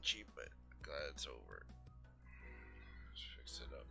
itchy, but glad it's over. Let's fix it up.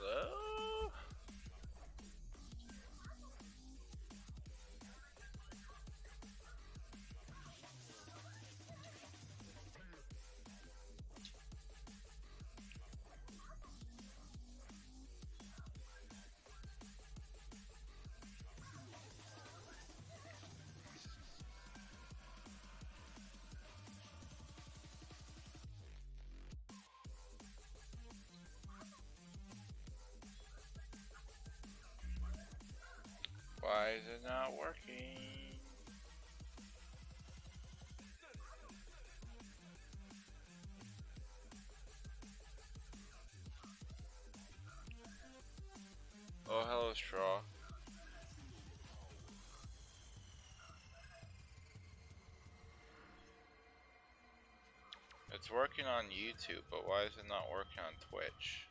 Hello? Why is it not working? Oh, hello, Straw. It's working on YouTube, but why is it not working on Twitch?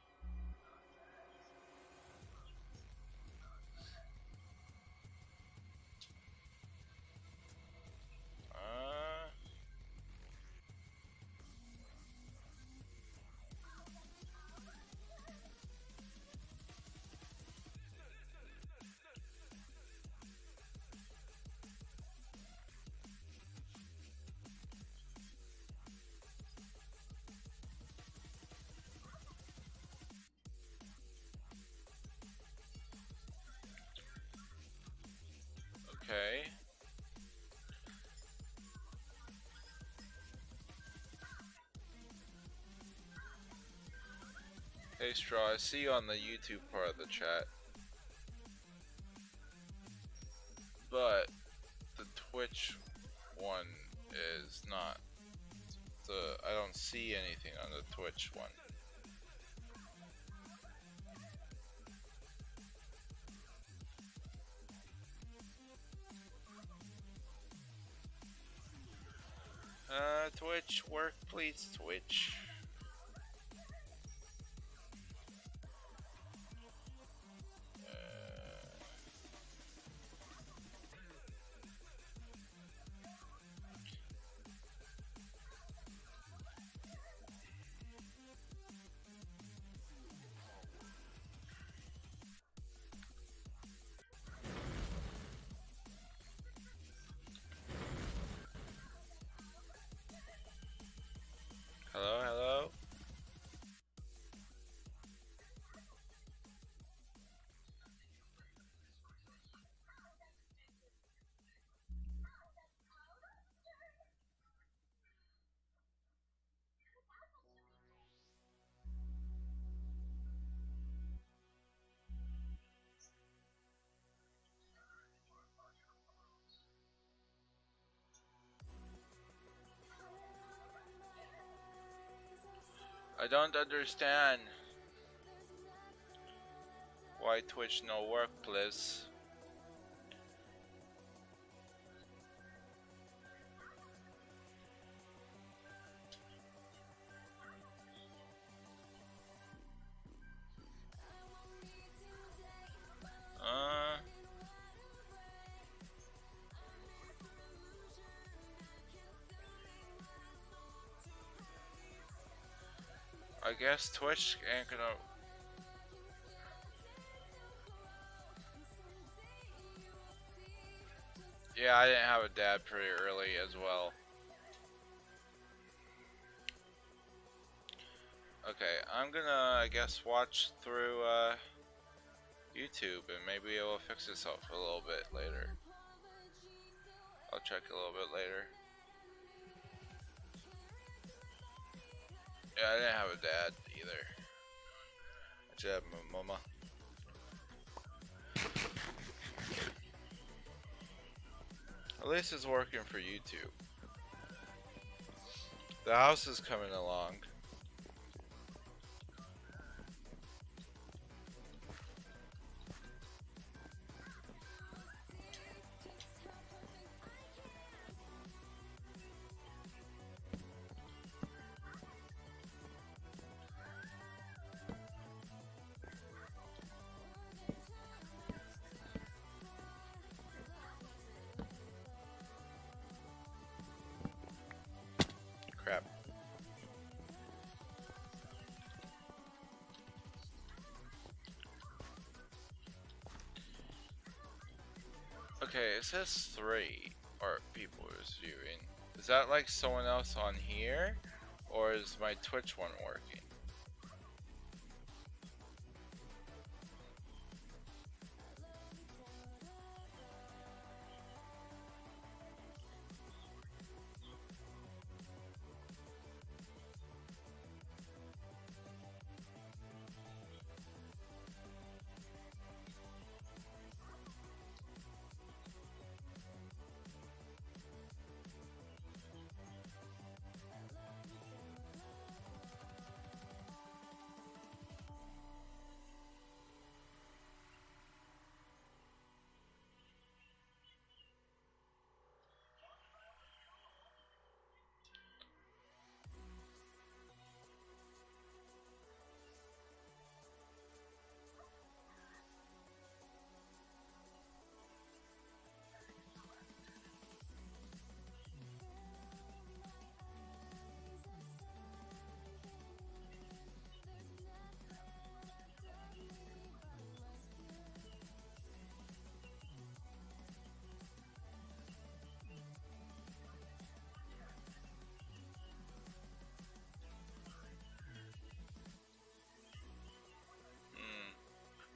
Okay. Hey Straw, I see you on the YouTube part of the chat. But the Twitch one is not I don't see anything on the Twitch one. Twitch, work please, Twitch. Hello, hello? I don't understand why Twitch no work, please. I guess Twitch ain't gonna. Yeah, I didn't have a dad pretty early as well. Okay, I'm gonna, I guess, watch through YouTube and maybe it will fix itself a little bit later. I'll check a little bit later. Yeah, I didn't have a dad either. I just had my mama. At least it's working for YouTube. The house is coming along. Crap. Okay, it says 3 or people is viewing. Is that like someone else on here? Or is my Twitch one working?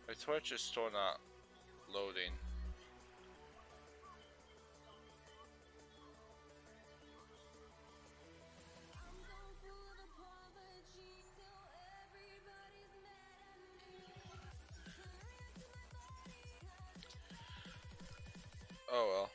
My Twitch is still not loading. Oh well.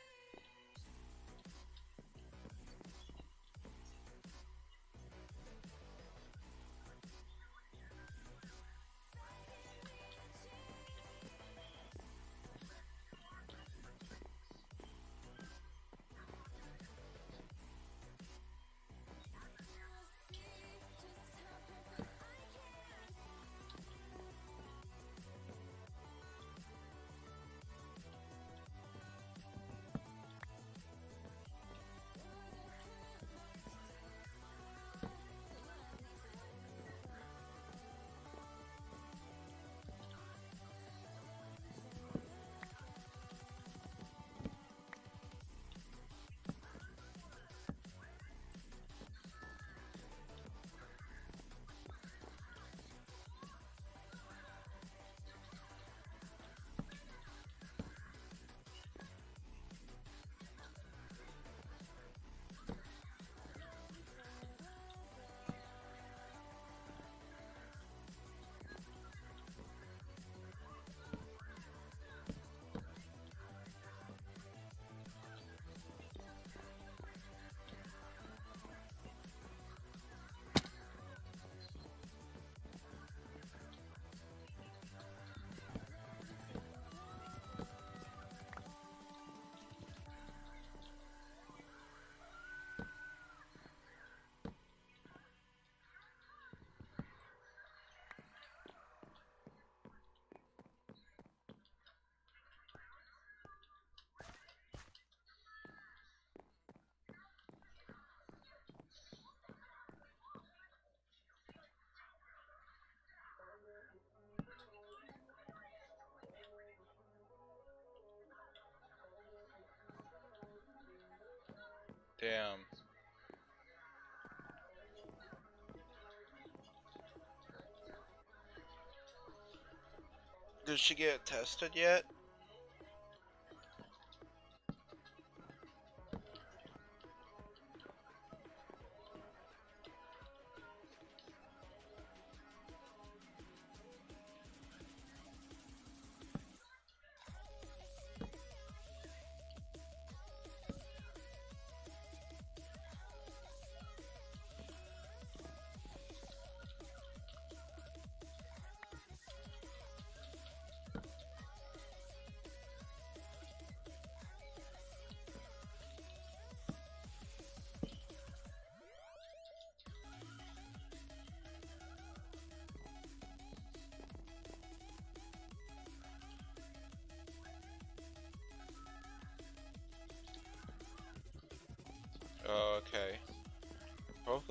Damn. Did she get tested yet?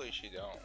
Hopefully she don't.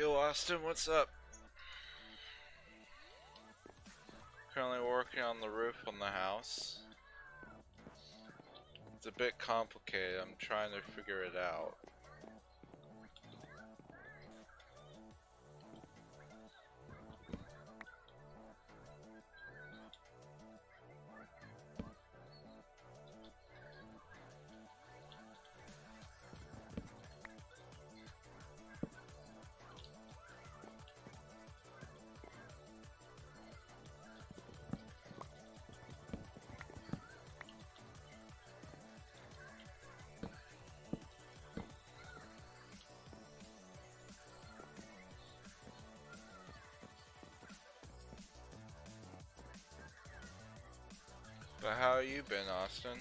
Yo, Austin, what's up? Currently working on the roof on the house. It's a bit complicated. I'm trying to figure it out. But how you been, Austin?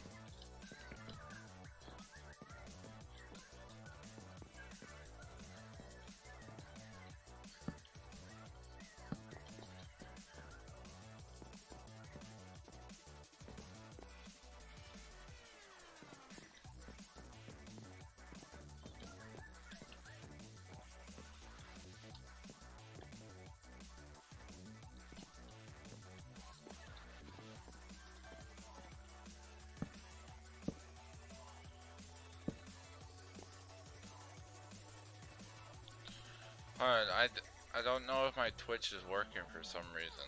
Alright, I don't know if my Twitch is working for some reason.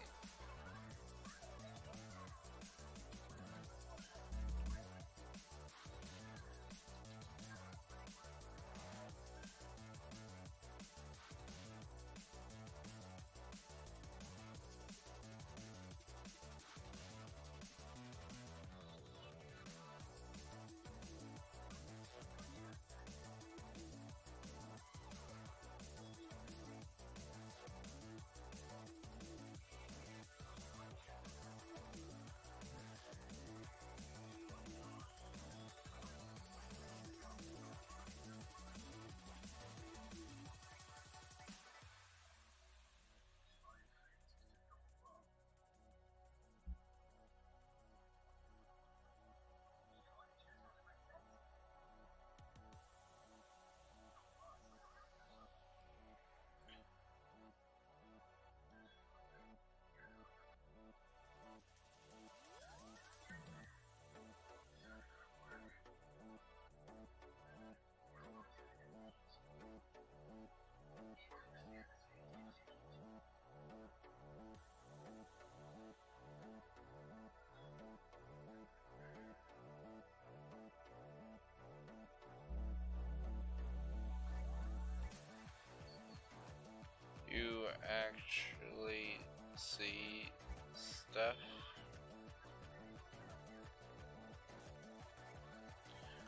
You actually see stuff?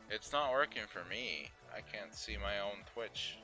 It's not working for me. I can't see my own Twitch.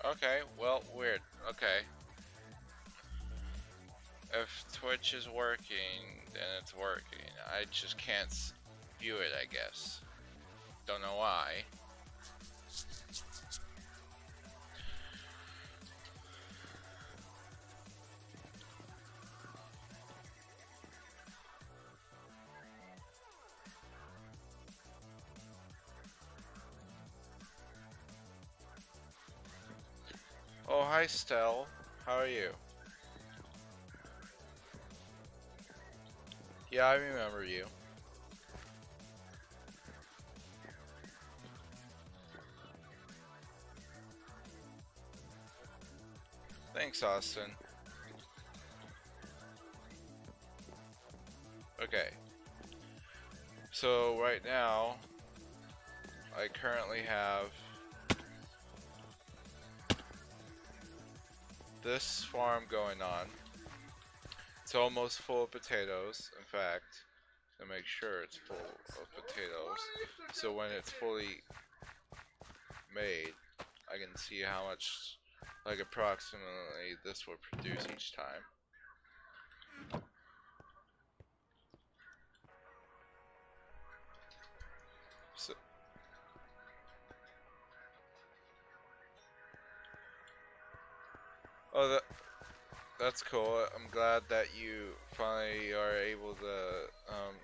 Okay, well, weird. Okay. If Twitch is working, then it's working. I just can't view it, I guess. Don't know why. Oh, hi, Stell. How are you? Yeah, I remember you. Thanks, Austin. Okay. So, right now, I currently have this farm going on. It's almost full of potatoes, in fact, to make sure it's full of potatoes. So when it's fully made, I can see how much like approximately this would produce each time. So, oh, that's cool. I'm glad that you finally are able to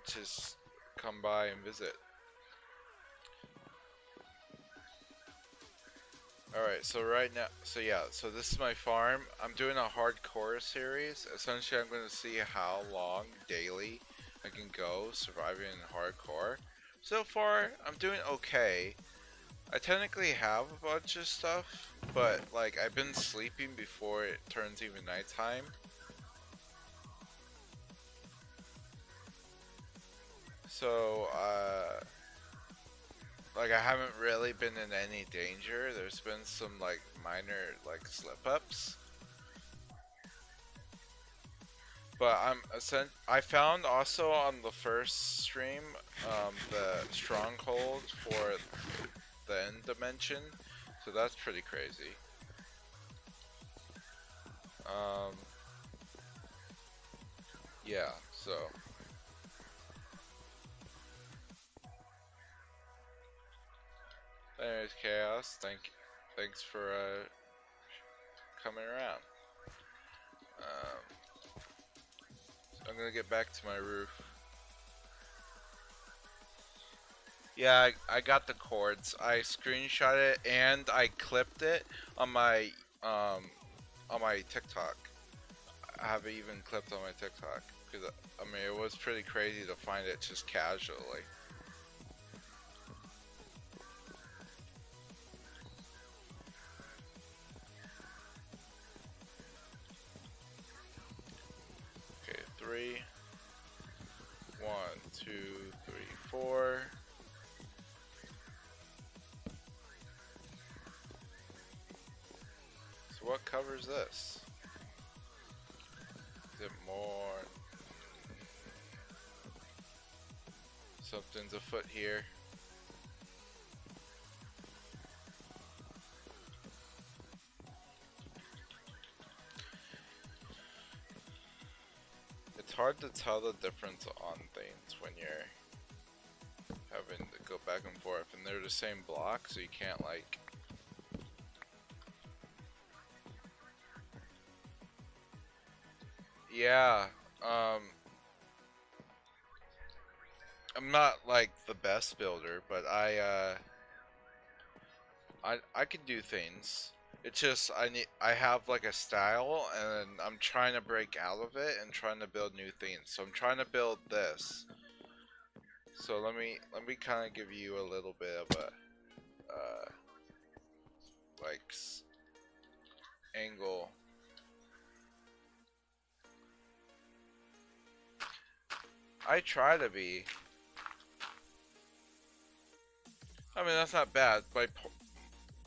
just come by and visit. Alright, so right now, so yeah, so this is my farm. I'm doing a hardcore series. Essentially, I'm going to see how long daily I can go surviving in hardcore. So far, I'm doing okay. I technically have a bunch of stuff, but like I've been sleeping before it turns even nighttime. So, like I haven't really been in any danger. There's been some like minor like slip ups. But I found also on the first stream the stronghold for the end dimension, so that's pretty crazy. Um, yeah, so anyways, Chaos, thanks for coming around. So I'm gonna get back to my roof. Yeah, I got the cords. I screenshot it and I clipped it on my um on my TikTok. I have it even clipped on my TikTok because I mean it was pretty crazy to find it just casually. Okay, 3, 1, 2, 3, 4. So what covers this? Is it more? Something's afoot here. It's hard to tell the difference on things when you're having to go back and forth, and they're the same block, so you can't like. Yeah, um, I'm not like the best builder, but I can do things. It's just I have like a style and I'm trying to break out of it and trying to build new things. So I'm trying to build this. So let me kind of give you a little bit of a like angle. I try to be. I mean that's not bad.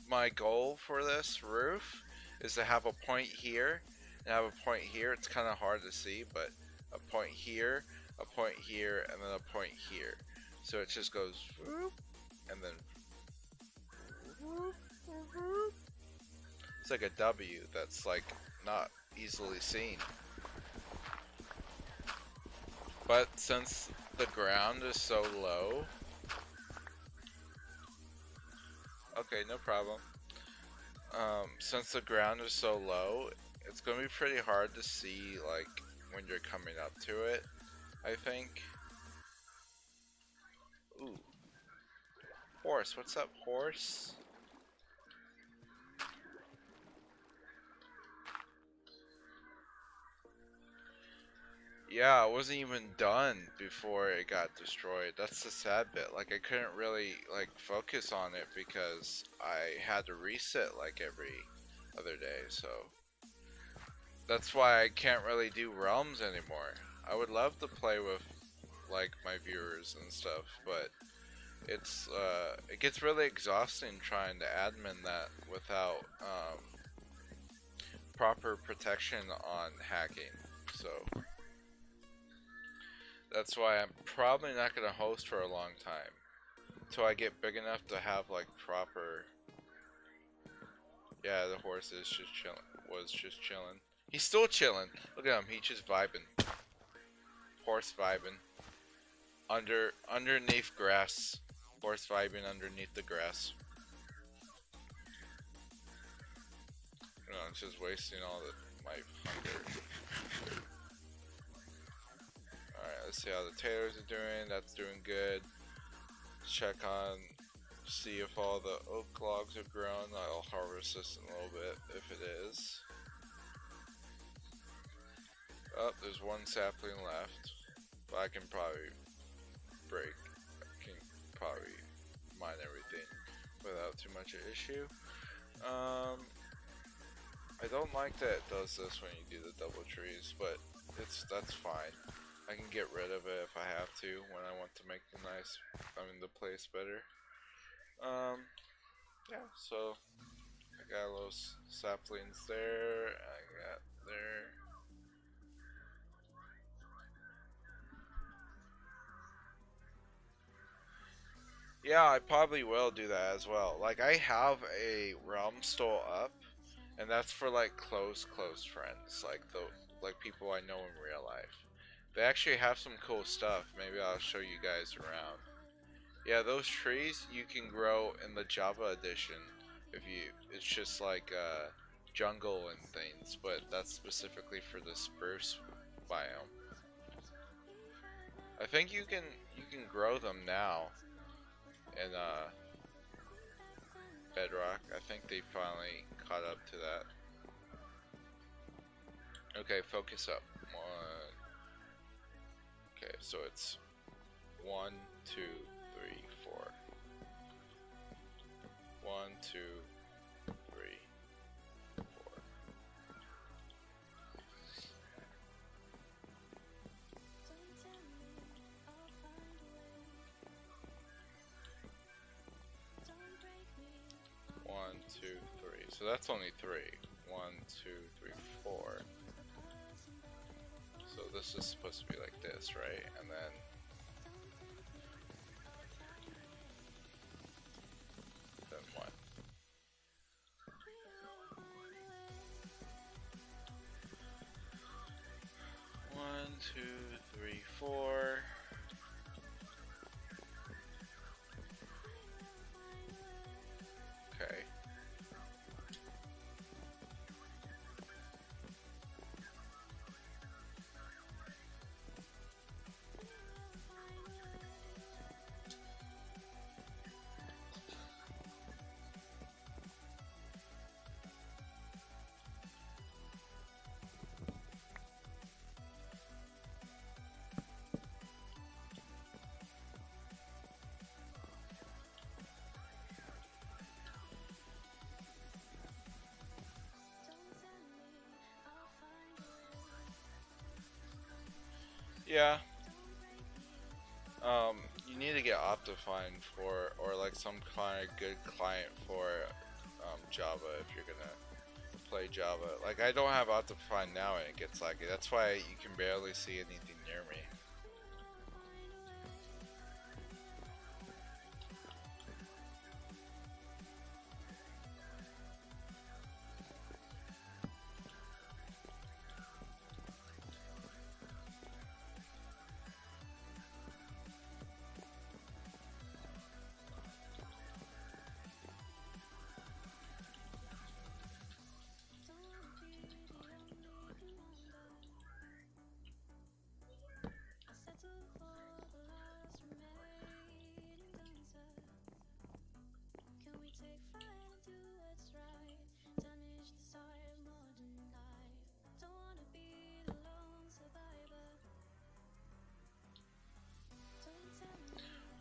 My goal for this roof is to have a point here and have a point here. It's kind of hard to see, but a point here, a point here, and then a point here. So it just goes whoop, and then whoop, whoop. It's like a W that's like not easily seen. But since the ground is so low, okay, no problem. Since the ground is so low, it's gonna be pretty hard to see like when you're coming up to it, I think. Ooh, horse, what's up, horse? Yeah, it wasn't even done before it got destroyed. That's the sad bit. Like I couldn't really like focus on it because I had to reset like every other day, so that's why I can't really do realms anymore. I would love to play with like my viewers and stuff, but it gets really exhausting trying to admin that without proper protection on hacking. So that's why I'm probably not gonna host for a long time until I get big enough to have like proper Yeah, the horse is just chilling. Was just chilling. He's still chilling. Look at him. He's just vibing. Horse vibing. Underneath grass. Horse vibing underneath the grass. You know, it's just wasting all my hunger. Alright, let's see how the taters are doing. That's doing good. Check on, see if all the oak logs have grown. I'll harvest this in a little bit if it is. Oh, there's one sapling left. But I can probably probably mine everything without too much of an issue. I don't like that it does this when you do the double trees, but that's fine. I can get rid of it if I have to when I want to make the place better. Yeah, so I got a little saplings there, I got there. Yeah, I probably will do that as well. Like, I have a realm stole up, and that's for like close friends, like people I know in real life. They actually have some cool stuff. Maybe I'll show you guys around. Yeah, those trees you can grow in the Java edition. If you, it's just like jungle and things, but that's specifically for the spruce biome. I think you can grow them now in Bedrock. I think they finally caught up to that. Okay, focus up. One. Okay, so it's 1, 2, 3, 4. 1, 2, 3, 4. One, two, three. So that's only 3. 1, 2, 3, 4. So this is supposed to be like this, right? And then what? 1, 2, 3, 4. Okay. Yeah. You need to get Optifine for, or like some kind of good client for Java if you're gonna play Java. Like, I don't have Optifine now and it gets laggy. That's why you can barely see anything near me.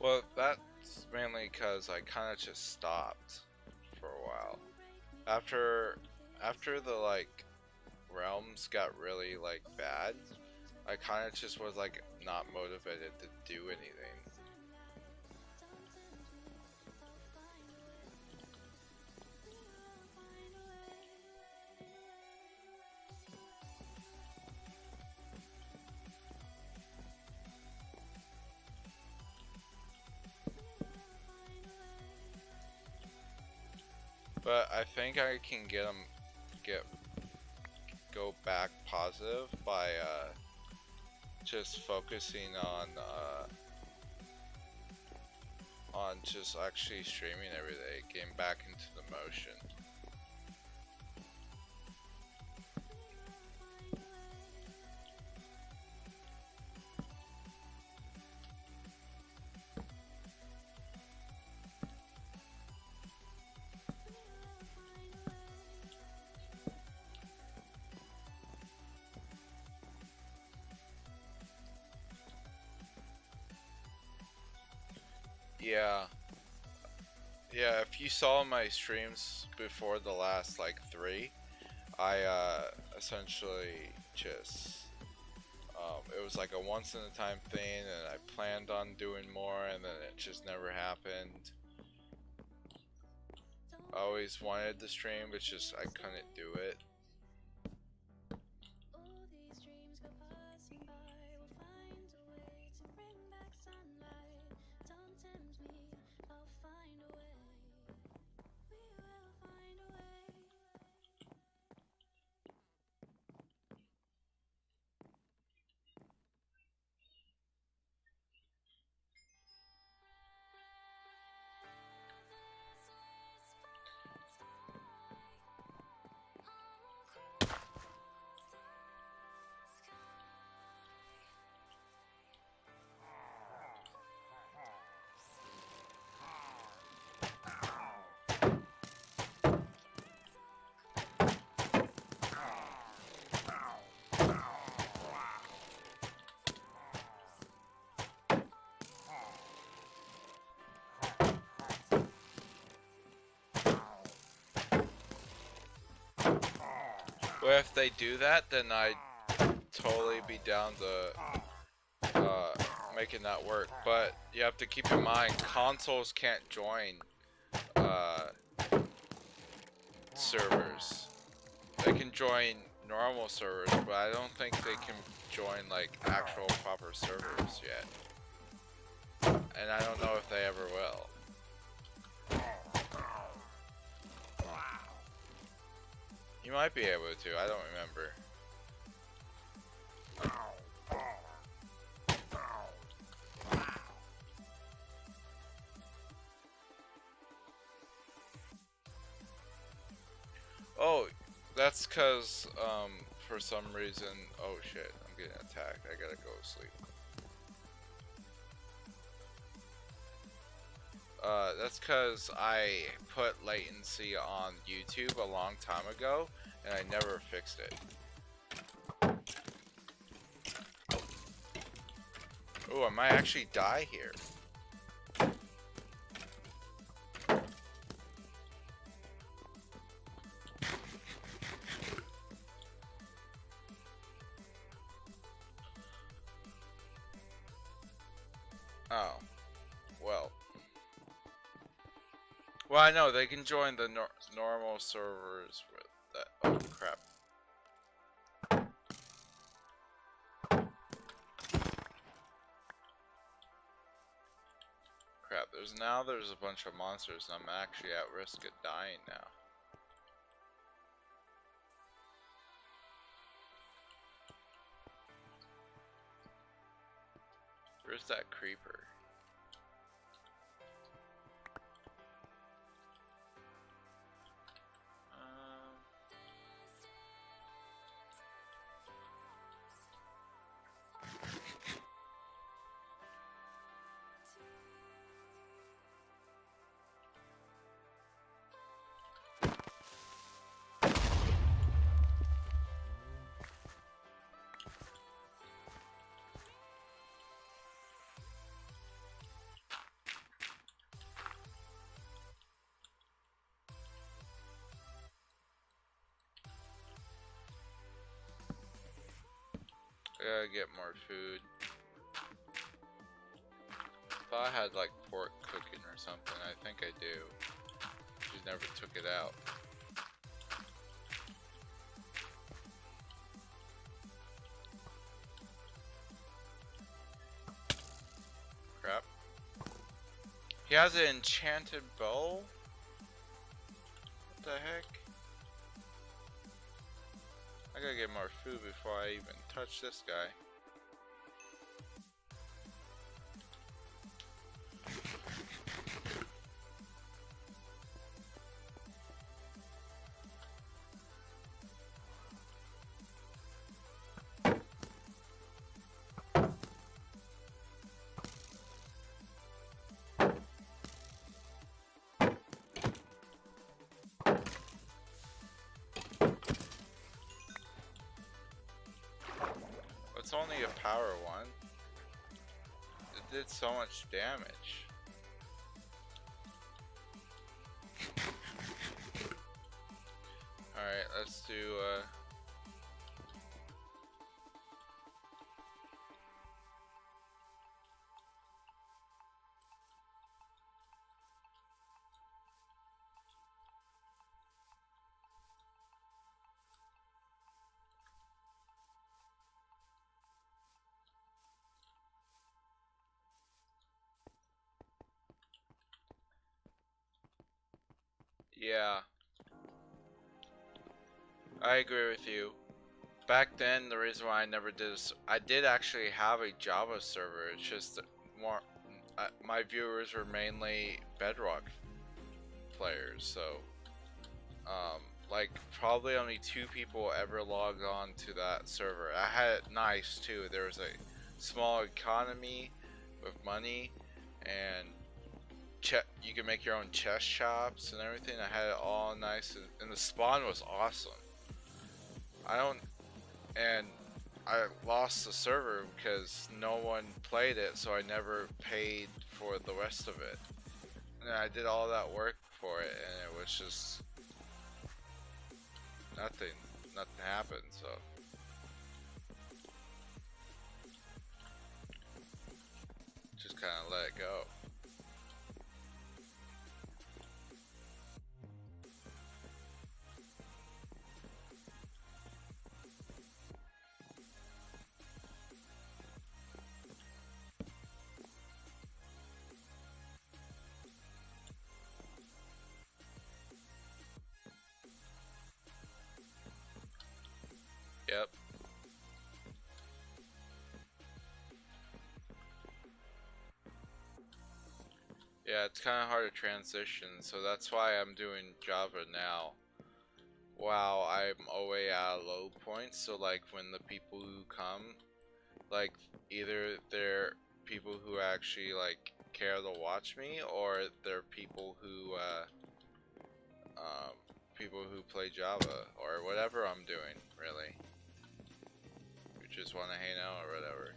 Well, that's mainly because I kind of just stopped for a while. After the like realms got really like bad, I kind of just was like not motivated to do anything. But I think I can get them go back positive by just focusing on just actually streaming every day, getting back into the motion. Yeah. Yeah, if you saw my streams before the last like 3, I essentially just it was like a once in a time thing, and I planned on doing more, and then it just never happened. I always wanted to stream, but just I couldn't do it. Well, if they do that, then I'd totally be down to making that work. But you have to keep in mind, consoles can't join servers. They can join normal servers, but I don't think they can join like actual proper servers yet. And I don't know if they ever will. You might be able to, I don't remember. Oh, that's cause, for some reason, oh shit, I'm getting attacked, I gotta go to sleep. That's cause I put latency on YouTube a long time ago, and I never fixed it. Oh, I might actually die here. Oh, well. Well, I know they can join the normal servers with that. Oh crap! Crap! There's a bunch of monsters, and I'm actually at risk of dying now. Where's that creeper? I gotta get more food. Thought I had like pork cooking or something. I think I do. Just never took it out. Crap. He has an enchanted bow? What the heck? I gotta get more food before I even touch this guy. It's only a power one. It did so much damage. Alright, let's do yeah, I agree with you. Back then, the reason why I never did this, I did actually have a Java server. It's just more, my viewers were mainly Bedrock players, so like probably only 2 people ever logged on to that server. I had it nice too. There was a small economy with money, and you can make your own chest shops and everything. I had it all nice, and the spawn was awesome. I don't, and I lost the server because no one played it, so I never paid for the rest of it. And I did all that work for it, and it was just nothing. Nothing happened. So just kind of let it go. Yep. Yeah, it's kind of hard to transition, so that's why I'm doing Java now. Wow, I'm away at low points, so like when the people who come, like either they're people who actually like care to watch me, or they're um, people who play Java, or whatever I'm doing, really. Who just want to hang out or whatever.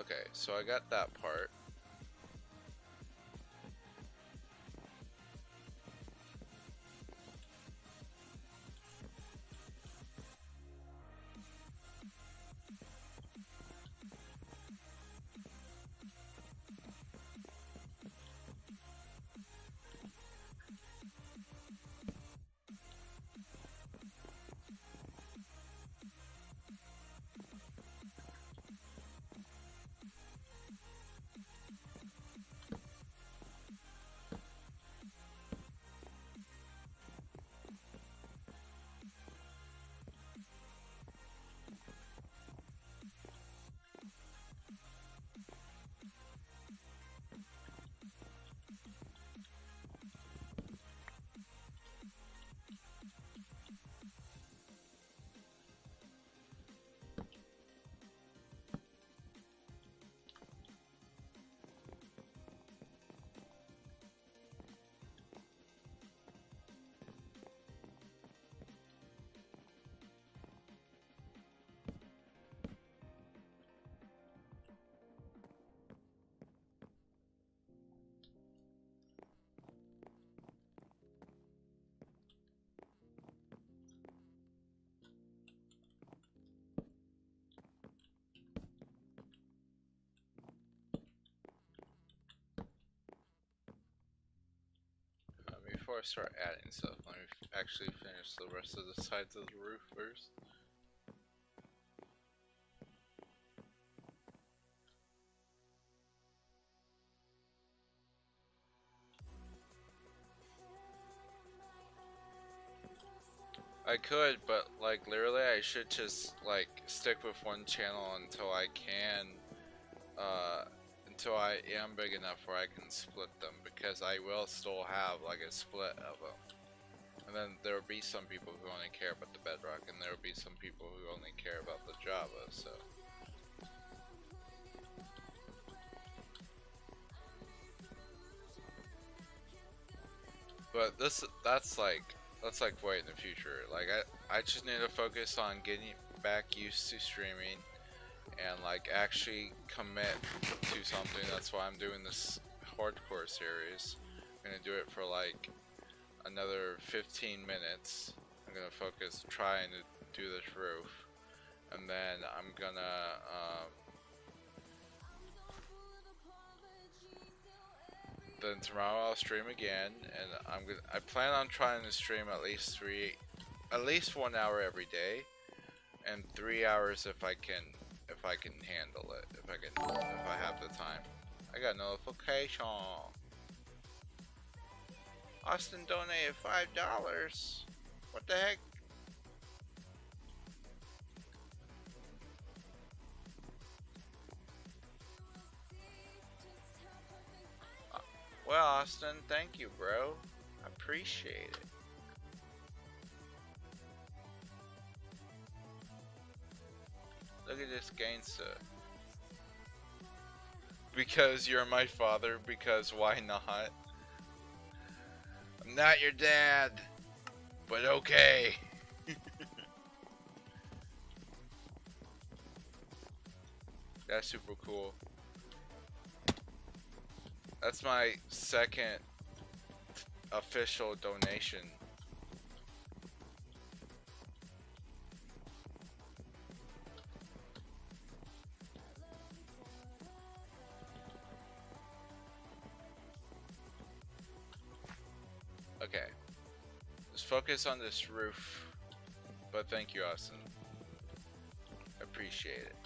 Okay, so I got that part. Before I start adding stuff, let me actually finish the rest of the sides of the roof first. I could, but like literally I should just like stick with one channel until I can, uh, until I am big enough where I can split them, because I will still have like a split of them. And then there will be some people who only care about the Bedrock, and there will be some people who only care about the Java, so. But that's like way in the future. Like I just need to focus on getting back used to streaming and like actually commit to something. That's why I'm doing this hardcore series. I'm gonna do it for like another 15 minutes. I'm gonna focus trying to do this roof, and then I'm gonna then tomorrow I'll stream again, and I plan on trying to stream at least 1 hour every day, and 3 hours if I can handle it, if I have the time. I got notification. Austin donated $5. What the heck? Well, Austin, thank you, bro. I appreciate it. Look at this gangsta. Because you're my father, because why not? I'm not your dad, but okay. That's super cool. That's my second official donation. Okay. Just focus on this roof. But thank you, Austin. Appreciate it.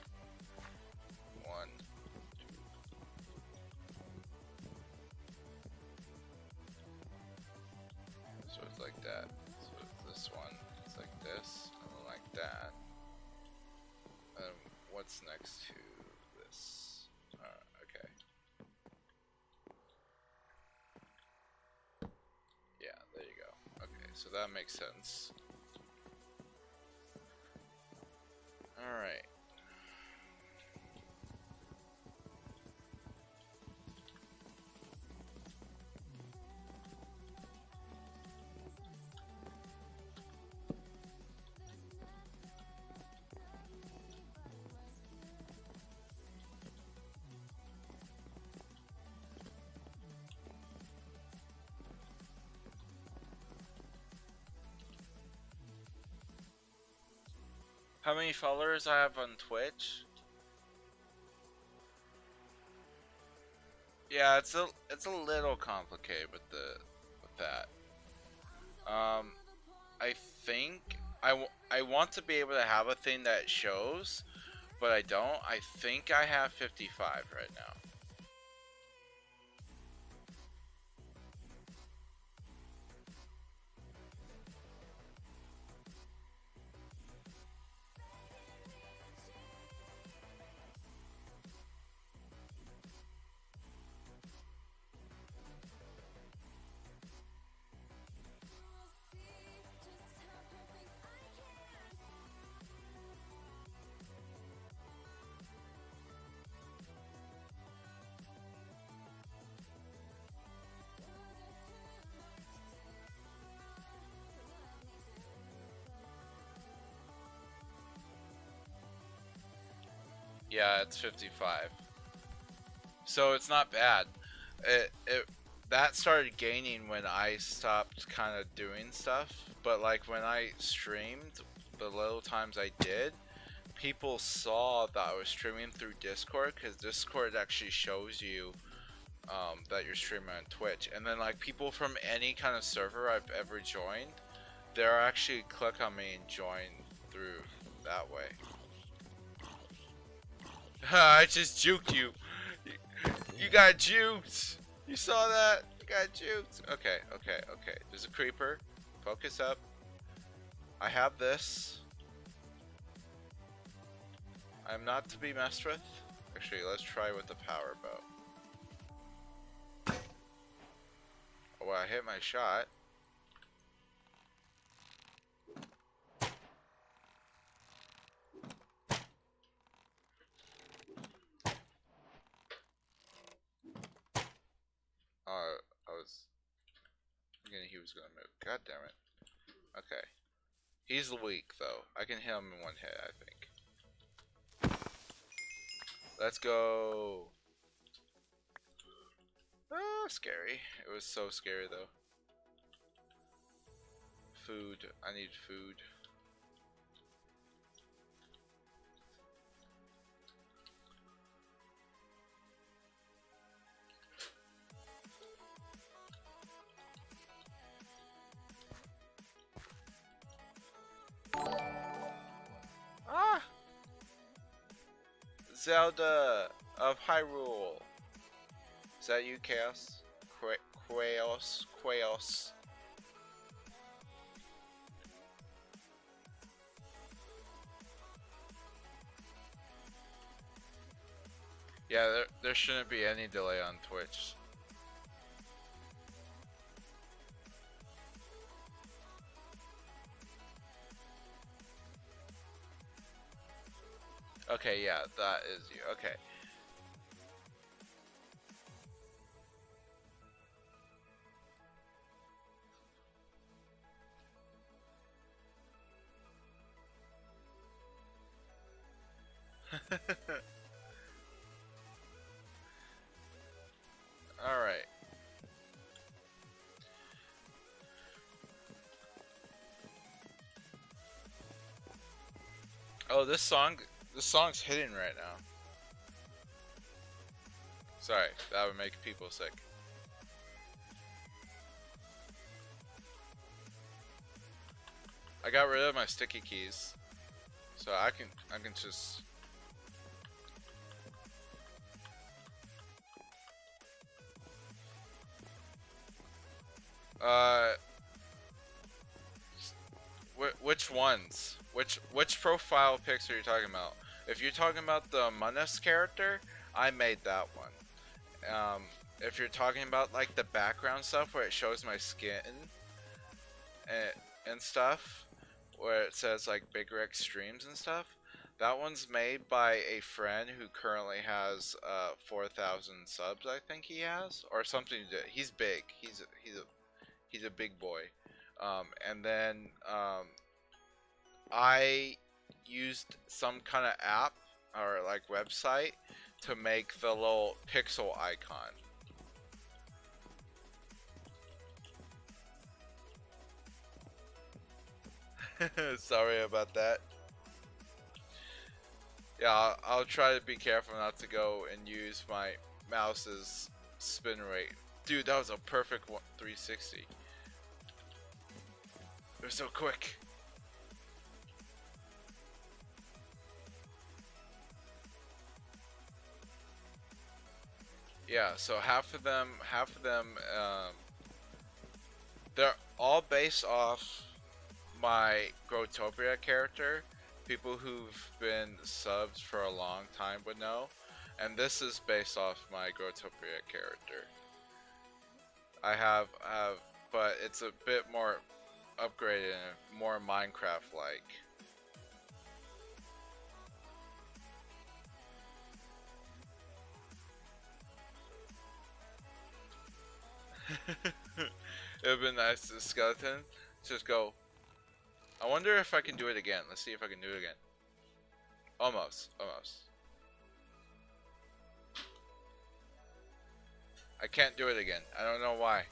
1, 2. So it's like that. So this one, it's like this, and then like that. And what's next to this? Okay. Yeah, there you go. Okay, so that makes sense. Alright. How many followers I have on Twitch? Yeah, it's a little complicated with that. I think I want to be able to have a thing that shows, but I don't. I think I have 55 right now. Yeah, it's 55. So it's not bad. It that started gaining when I stopped kind of doing stuff, but like when I streamed, the little times I did, people saw that I was streaming through Discord, because Discord actually shows you that you're streaming on Twitch, and then like people from any kind of server I've ever joined, they're actually click on me and join through that way. I just juked you. You got juked. You saw that? You got juked. Okay. There's a creeper. Focus up. I have this. I'm not to be messed with. Actually, let's try with the power bow. Oh, well, I hit my shot. I was thinking he was gonna move. God damn it. Okay. He's weak, though. I can hit him in one hit, I think. Let's go. Ah, scary. It was so scary, though. Food. I need food. Ah! Zelda of Hyrule. Is that you, Chaos? Quaos? Quaos? Yeah, there shouldn't be any delay on Twitch. Okay, yeah, that is you. Okay. Alright. Oh, this song's hitting right now. Sorry, that would make people sick. I got rid of my sticky keys, so I can just. Uh, which ones? Which profile pics are you talking about? If you're talking about the Munus character, I made that one. If you're talking about like the background stuff where it shows my skin and stuff, where it says like Big Rex streams and stuff, that one's made by a friend who currently has 4,000 subs. I think he has, or something. He's big. He's a big boy. And then I used some kind of app or like website to make the little pixel icon. Sorry about that. Yeah, I'll try to be careful not to go and use my mouse's spin rate. Dude, that was a perfect 360. It was so quick. Yeah, so half of them, they're all based off my Growtopia character. People who've been subs for a long time would know. And this is based off my Growtopia character. I have, but it's a bit more upgraded and more Minecraft-like. It would be nice to skeleton just go. I wonder if I can do it again. Let's see if I can do it again. Almost. I can't do it again. I don't know why.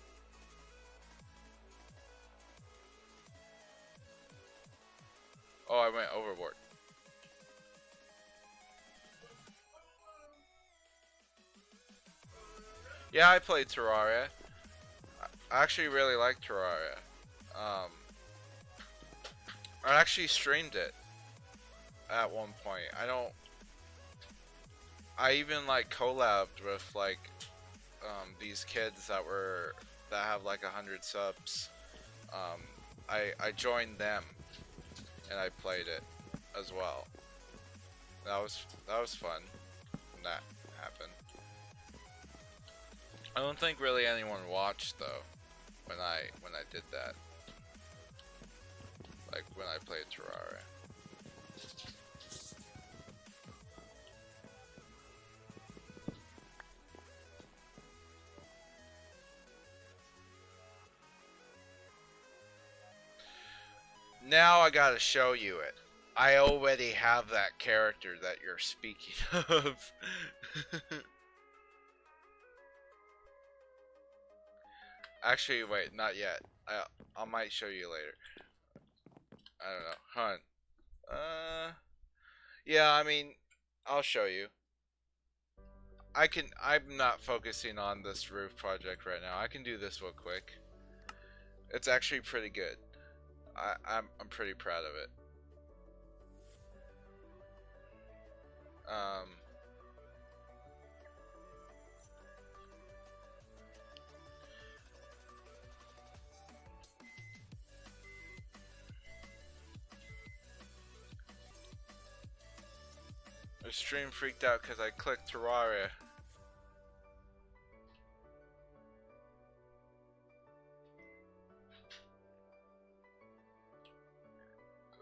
Oh, I went overboard. Yeah, I played Terraria. I actually really like Terraria. I actually streamed it at one point. I even like collabed with like these kids that have like 100 subs. I joined them and I played it as well. That was fun when that happened. I don't think really anyone watched though when I did that. Like when I played Terraria. Now I gotta show you it. I already have that character that you're speaking of. Actually, wait, not yet. I might show you later. I don't know. Hunt. Yeah, I mean, I'll show you. I'm not focusing on this roof project right now. I can do this real quick. It's actually pretty good. I'm pretty proud of it. The stream freaked out because I clicked Terraria.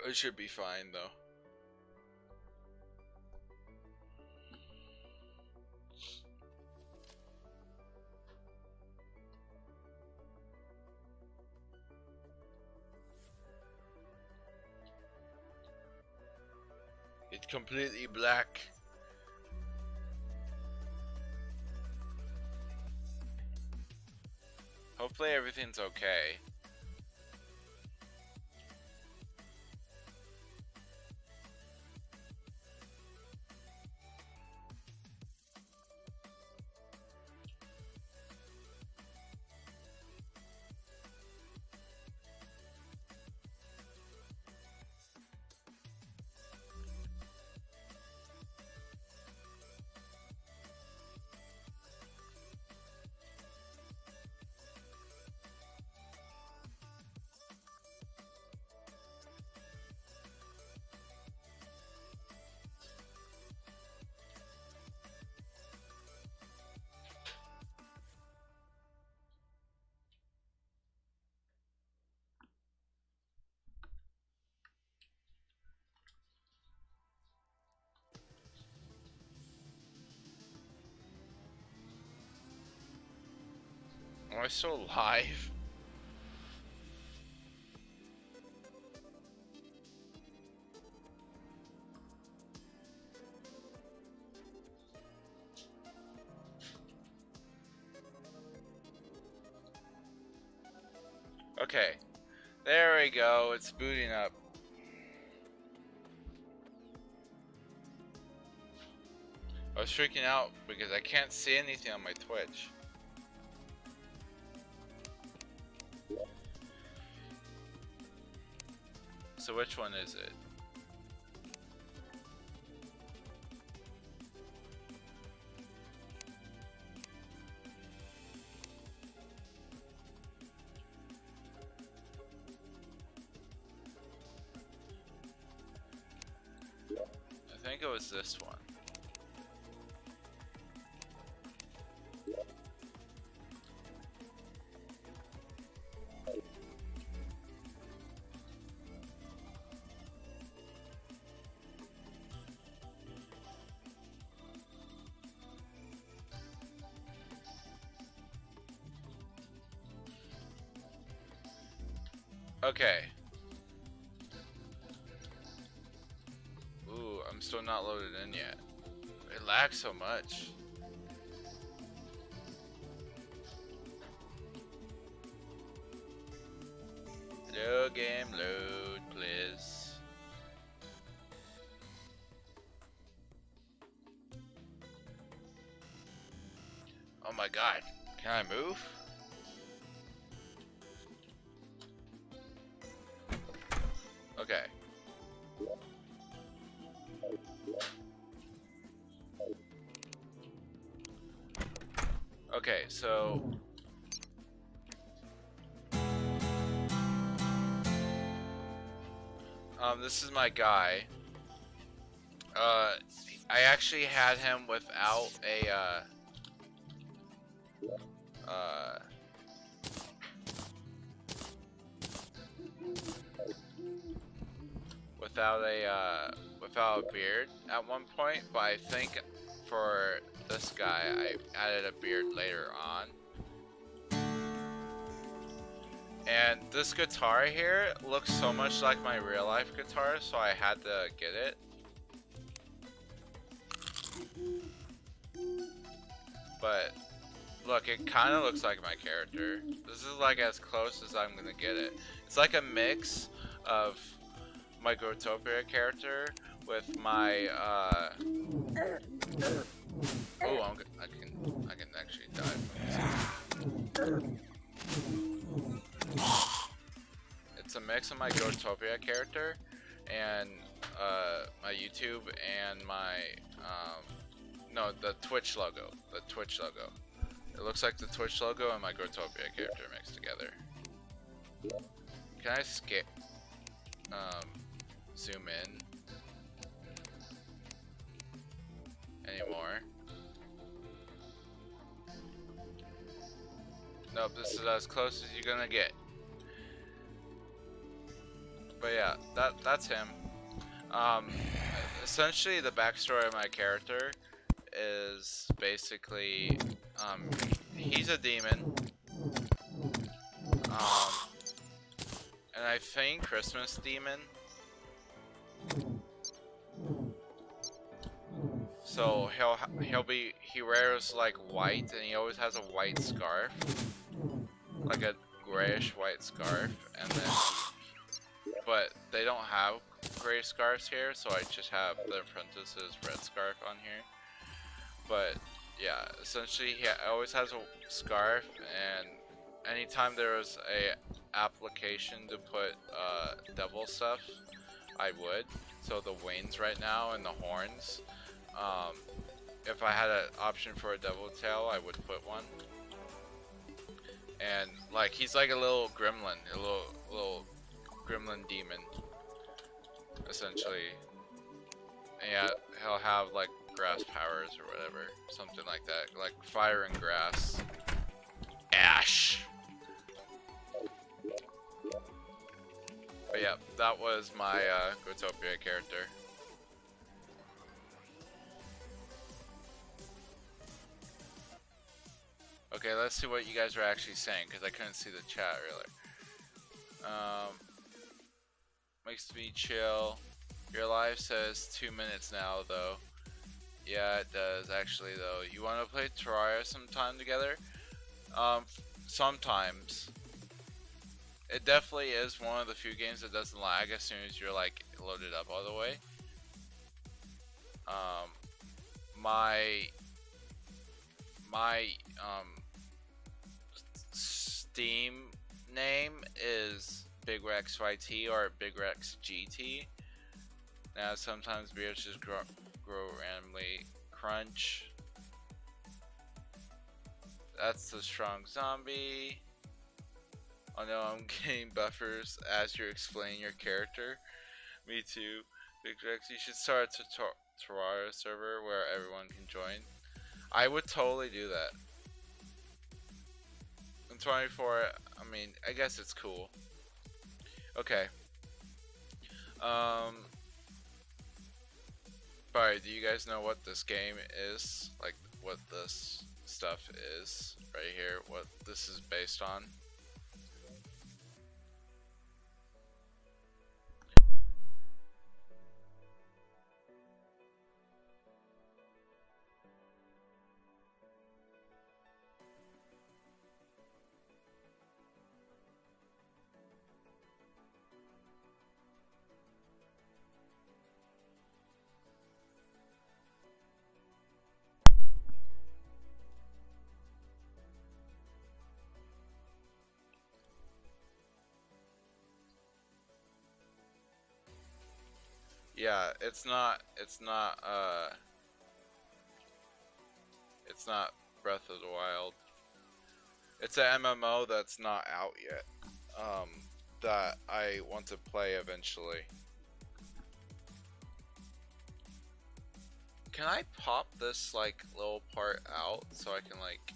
It should be fine though. It's completely black. Hopefully everything's okay. Am I still live? Okay, there we go, it's booting up. I was freaking out because I can't see anything on my Twitch. So which one is it? I think it was this one. Okay. Ooh, I'm still not loaded in yet. It lags so much. Load game, load, please. Oh my god, can I move? Okay. Okay, so This is my guy. I actually had him without a uh, without a beard at one point, but I think for this guy I added a beard later on. And this guitar here looks so much like my real life guitar, so I had to get it. But look, it kind of looks like my character. This is like as close as I'm gonna get it. It's like a mix of my Growtopia character with my oh, I can actually die. It's a mix of my Growtopia character and my YouTube and my no, the Twitch logo. The Twitch logo. It looks like the Twitch logo and my Growtopia character mixed together. Can I skip? Zoom in anymore? Nope, this is as close as you're gonna get. But yeah, that's him. Essentially the backstory of my character is basically he's a demon. And I think Christmas demon. So he wears like white, and he always has a white scarf, like a grayish white scarf, and then but they don't have gray scarves here, so I just have the apprentice's red scarf on here. But yeah, essentially he always has a scarf, and anytime there was a application to put devil stuff, I would. So the wings right now and the horns, if I had an option for a devil tail, I would put one. And like he's like a little gremlin, a little gremlin demon, essentially. And yeah, he'll have like grass powers or whatever, something like that, like fire and grass. Ash. But yeah, that was my Growtopia character. Okay, let's see what you guys are actually saying, because I couldn't see the chat earlier. Makes me chill. Your live says 2 minutes now, though. Yeah, it does, actually, though. You want to play Terraria sometime together? Sometimes. It definitely is one of the few games that doesn't lag as soon as you're, like, loaded up all the way. My Steam name is Big Rex YT or Big Rex GT. Now sometimes beers just grow randomly. Crunch. That's the strong zombie. Oh no, I'm getting buffers as you're explaining your character. Me too. Big Rex, you should start a Terraria server where everyone can join. I would totally do that. In 24, I mean, I guess it's cool. Okay. Alright, do you guys know what this game is? Like, what this stuff is right here? What this is based on? Yeah, it's not Breath of the Wild. It's an MMO that's not out yet. That I want to play eventually. Can I pop this like little part out so I can like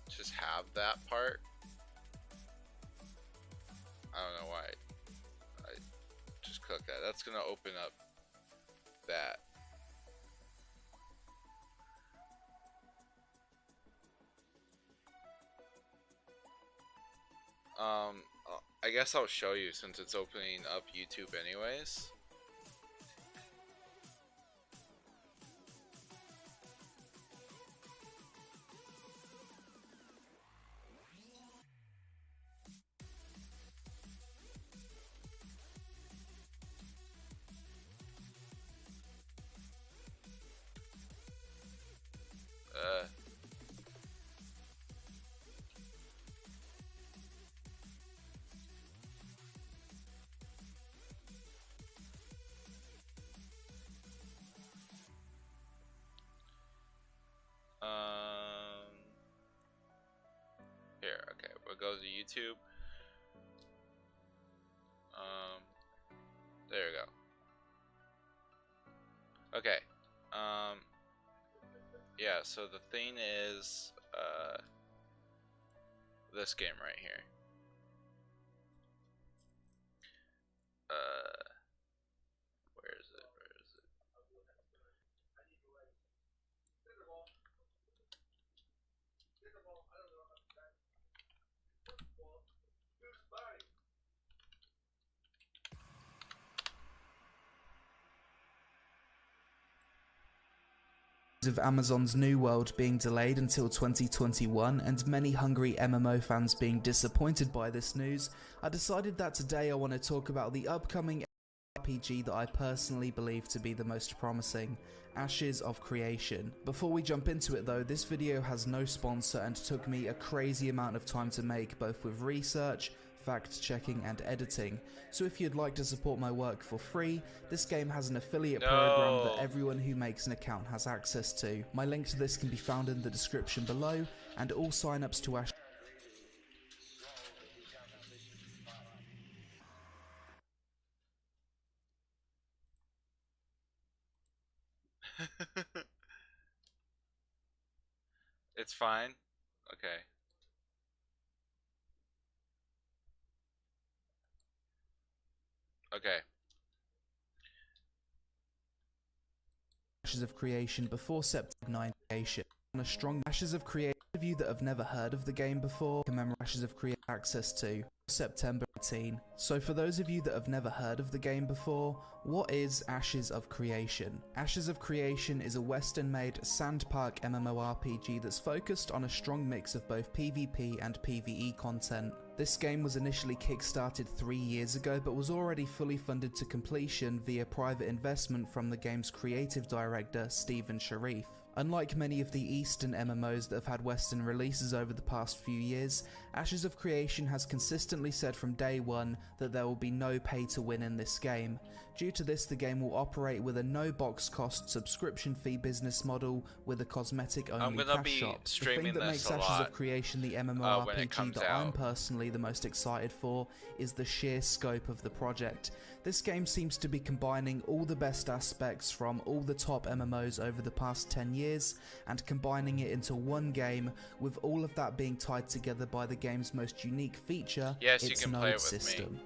just have that part? I don't know why I just clicked that. That's gonna open up that. I guess I'll show you since it's opening up YouTube anyways. Uh, um, Here, okay, we'll go to YouTube. Um, there we go. Okay. Um, yeah. So the thing is, this game right here. Uh, where is it? Where is it? Of Amazon's New World being delayed until 2021 and many hungry MMO fans being disappointed by this news, I decided that today I want to talk about the upcoming RPG that I personally believe to be the most promising, Ashes of Creation. Before we jump into it though, this video has no sponsor and took me a crazy amount of time to make, both with research, fact checking and editing. So if you'd like to support my work for free, this game has an affiliate program that everyone who makes an account has access to. My link to this can be found in the description below, and all signups to Ashes It's fine. Okay. Okay. of Creation before September 9 on a strong Ashes of Creation. Of you that have never heard of the game before, commemorate Ashes of Creation access to September 18. So for those of you that have never heard of the game before, what is Ashes of Creation? Ashes of Creation is a Western-made sandpark MMORPG that's focused on a strong mix of both PvP and PvE content. This game was initially kickstarted 3 years ago, but was already fully funded to completion via private investment from the game's creative director, Stephen Sharif. Unlike many of the Eastern MMOs that have had Western releases over the past few years, Ashes of Creation has consistently said from day one that there will be no pay to win in this game. Due to this, the game will operate with a no box cost subscription fee business model with a cosmetic only cash shop. The thing that makes Ashes of Creation the MMORPG that I'm personally the most excited for is the sheer scope of the project. This game seems to be combining all the best aspects from all the top MMOs over the past 10 years and combining it into one game, with all of that being tied together by the game's most unique feature, its node system.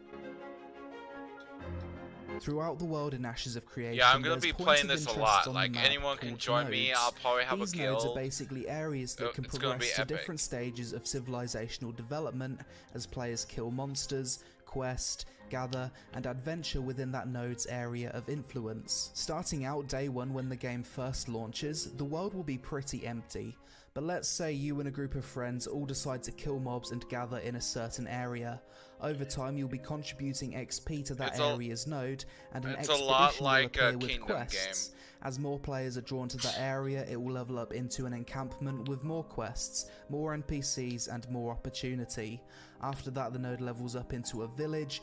Throughout the world in Ashes of Creation, yeah, I'm gonna be playing this a lot. Like anyone can join nodes. me. I'll probably have These a guild. These nodes are basically areas that can progress to different stages of civilizational development as players kill monsters, quest, gather, and adventure within that node's area of influence. Starting out day one when the game first launches, the world will be pretty empty. But let's say you and a group of friends all decide to kill mobs and gather in a certain area. Over time you'll be contributing XP to that area's node, and an expedition will appear with quests. As more players are drawn to that area, it will level up into an encampment with more quests, more NPCs, and more opportunity. After that, the node levels up into a village.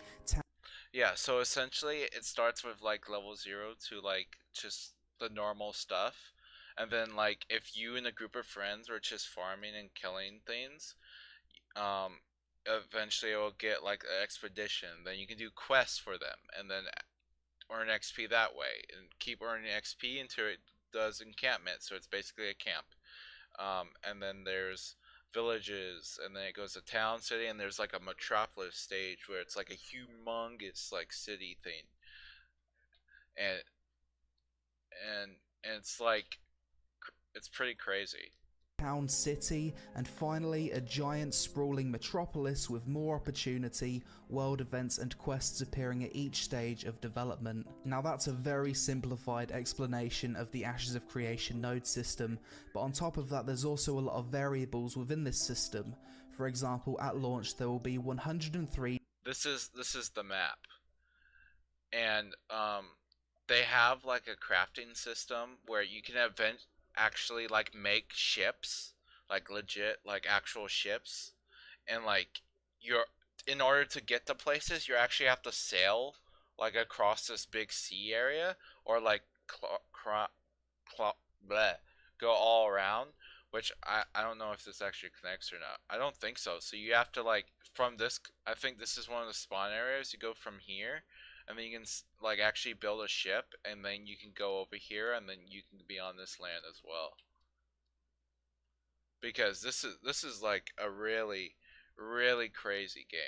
Yeah, so essentially it starts with like level 0 to like just the normal stuff. And then like if you and a group of friends were just farming and killing things, eventually it will get like an expedition. Then you can do quests for them and then earn XP that way and keep earning XP until it does encampment, so it's basically a camp. And then there's villages, and then it goes to town, city, and there's like a metropolis stage where it's like a humongous like city thing, and and it's like it's pretty crazy. Town city, and finally a giant sprawling metropolis with more opportunity, world events and quests appearing at each stage of development. Now that's a very simplified explanation of the Ashes of Creation node system, but on top of that there's also a lot of variables within this system. For example, at launch there will be 103. This is the map, and they have like a crafting system where you can actually like make ships, like legit like actual ships, and like you're in order to get to places you actually have to sail like across this big sea area, or like bleh, go all around, which I don't know if this actually connects or not. I don't think so. So you have to like from this. I think this is one of the spawn areas. You go from here, and then you can like actually build a ship, and then you can go over here, and then you can be on this land as well. Because this is like a really crazy game.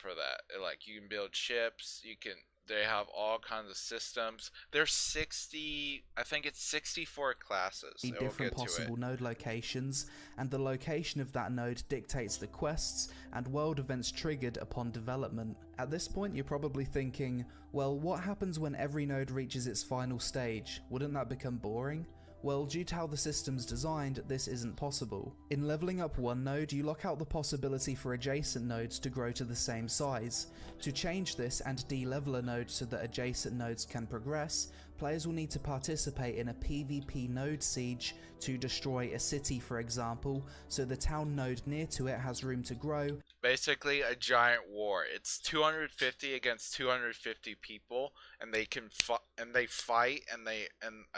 For that, like you can build ships. You can. They have all kinds of systems. There's 60. I think it's 64 classes. And we'll Different get to it. possible node locations, and the location of that node dictates the quests and world events triggered upon development. At this point you're probably thinking, well, what happens when every node reaches its final stage? Wouldn't that become boring? Well, due to how the system's designed, this isn't possible. In leveling up one node, you lock out the possibility for adjacent nodes to grow to the same size. To change this and de-level a node so that adjacent nodes can progress, players will need to participate in a PvP node siege to destroy a city, for example, so the town node near to it has room to grow. Basically a giant war. It's 250 against 250 people, and they can they fight, and I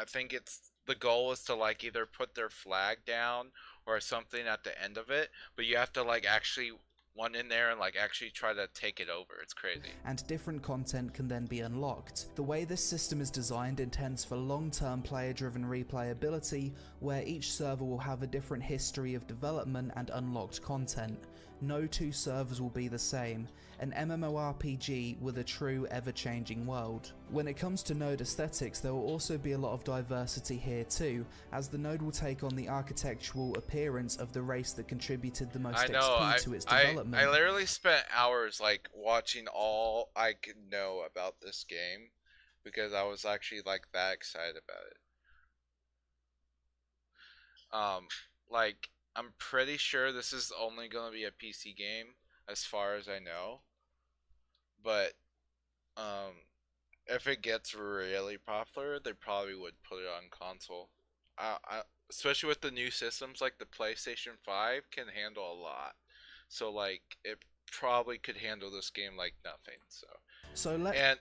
think it's the goal is to like either put their flag down or something at the end of it, but you have to like actually one in there and like actually try to take it over. It's crazy. And different content can then be unlocked. The way this system is designed intends for long-term player-driven replayability, where each server will have a different history of development and unlocked content. No two servers will be the same, an MMORPG with a true ever-changing world. When it comes to node aesthetics, there will also be a lot of diversity here too, as the node will take on the architectural appearance of the race that contributed the most XP to its development. I literally spent hours like watching all I could know about this game because I was actually like that excited about it. Like I'm pretty sure this is only gonna be a PC game as far as I know, but um, if it gets really popular, they probably would put it on console. Especially with the new systems, like the PlayStation 5 can handle a lot. So like it probably could handle this game like nothing.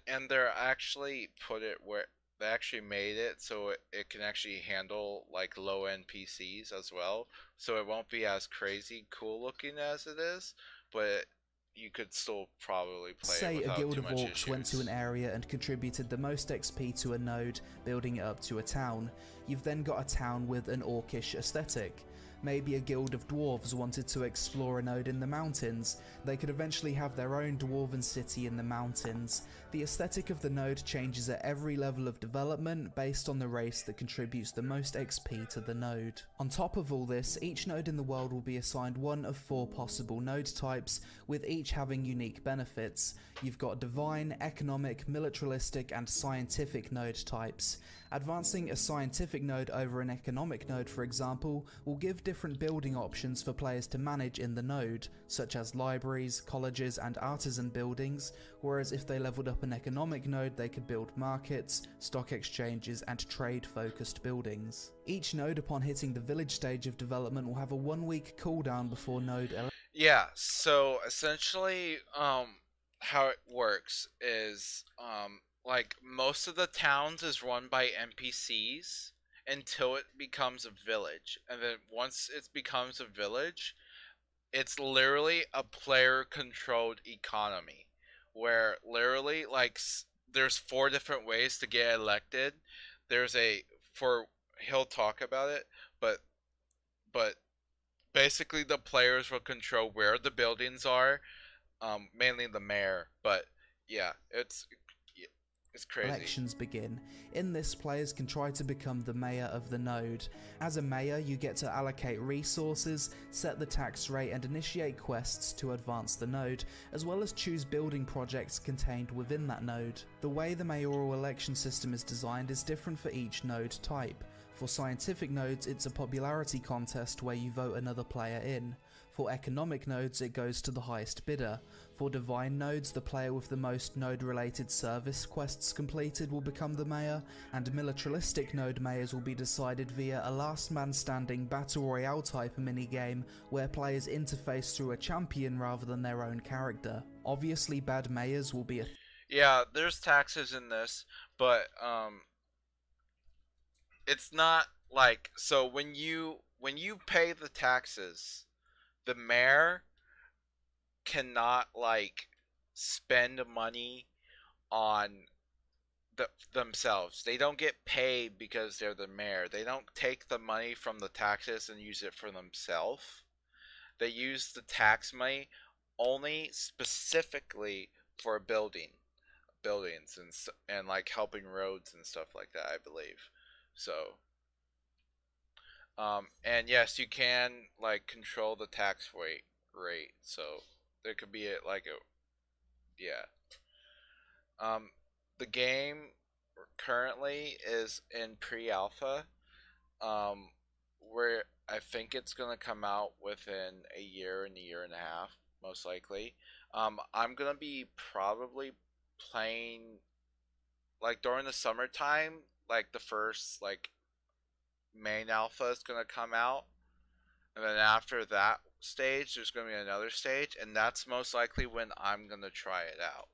And they're actually put it where they actually made it so it can actually handle like low end PCs as well. So it won't be as crazy cool looking as it is, but you could still probably play it Say a without guild too of much orcs went to issues. an area and contributed the most XP to a node, building it up to a town. You've then got a town with an orcish aesthetic. Maybe a guild of dwarves wanted to explore a node in the mountains. They could eventually have their own dwarven city in the mountains. The aesthetic of the node changes at every level of development based on the race that contributes the most XP to the node. On top of all this, each node in the world will be assigned one of 4 possible node types, with each having unique benefits. You've got divine, economic, militaristic and scientific node types. Advancing a scientific node over an economic node, for example, will give different building options for players to manage in the node, such as libraries, colleges and artisan buildings, whereas if they leveled up an economic node they could build markets, stock exchanges and trade-focused buildings. Each node upon hitting the village stage of development will have a 1-week cooldown before node. Yeah, so essentially, how it works is, like most of the towns is run by NPCs until it becomes a village, and then once it becomes a village, it's literally a player-controlled economy, where literally like there's 4 different ways to get elected. There's a for he'll talk about it, but but basically the players will control where the buildings are, mainly the mayor. But yeah, it's crazy. elections begin. In this, players can try to become the mayor of the node. As a mayor, you get to allocate resources, set the tax rate, and initiate quests to advance the node, as well as choose building projects contained within that node. The way the mayoral election system is designed is different for each node type. For scientific nodes, it's a popularity contest where you vote another player in. For economic nodes, it goes to the highest bidder. For divine nodes, the player with the most node-related service quests completed will become the mayor, and militaristic node mayors will be decided via a last man standing battle royale type minigame where players interface through a champion rather than their own character. Obviously, bad mayors will be a Yeah, there's taxes in this, but it's not like, so when you pay the taxes, the mayor cannot like spend money on themselves. They don't get paid because they're the mayor. They don't take the money from the taxes and use it for themselves. They use the tax money only specifically for buildings and like helping roads and stuff like that, I believe. So, and yes, you can like control the tax rate. So there could be like a, yeah. Um, the game currently is in pre-alpha, um, where I think it's gonna come out within a year and a year and a half, most likely. I'm gonna be probably playing like during the summertime, like the first like main alpha is gonna come out, and then after that stage, there's gonna be another stage, and that's most likely when I'm gonna try it out,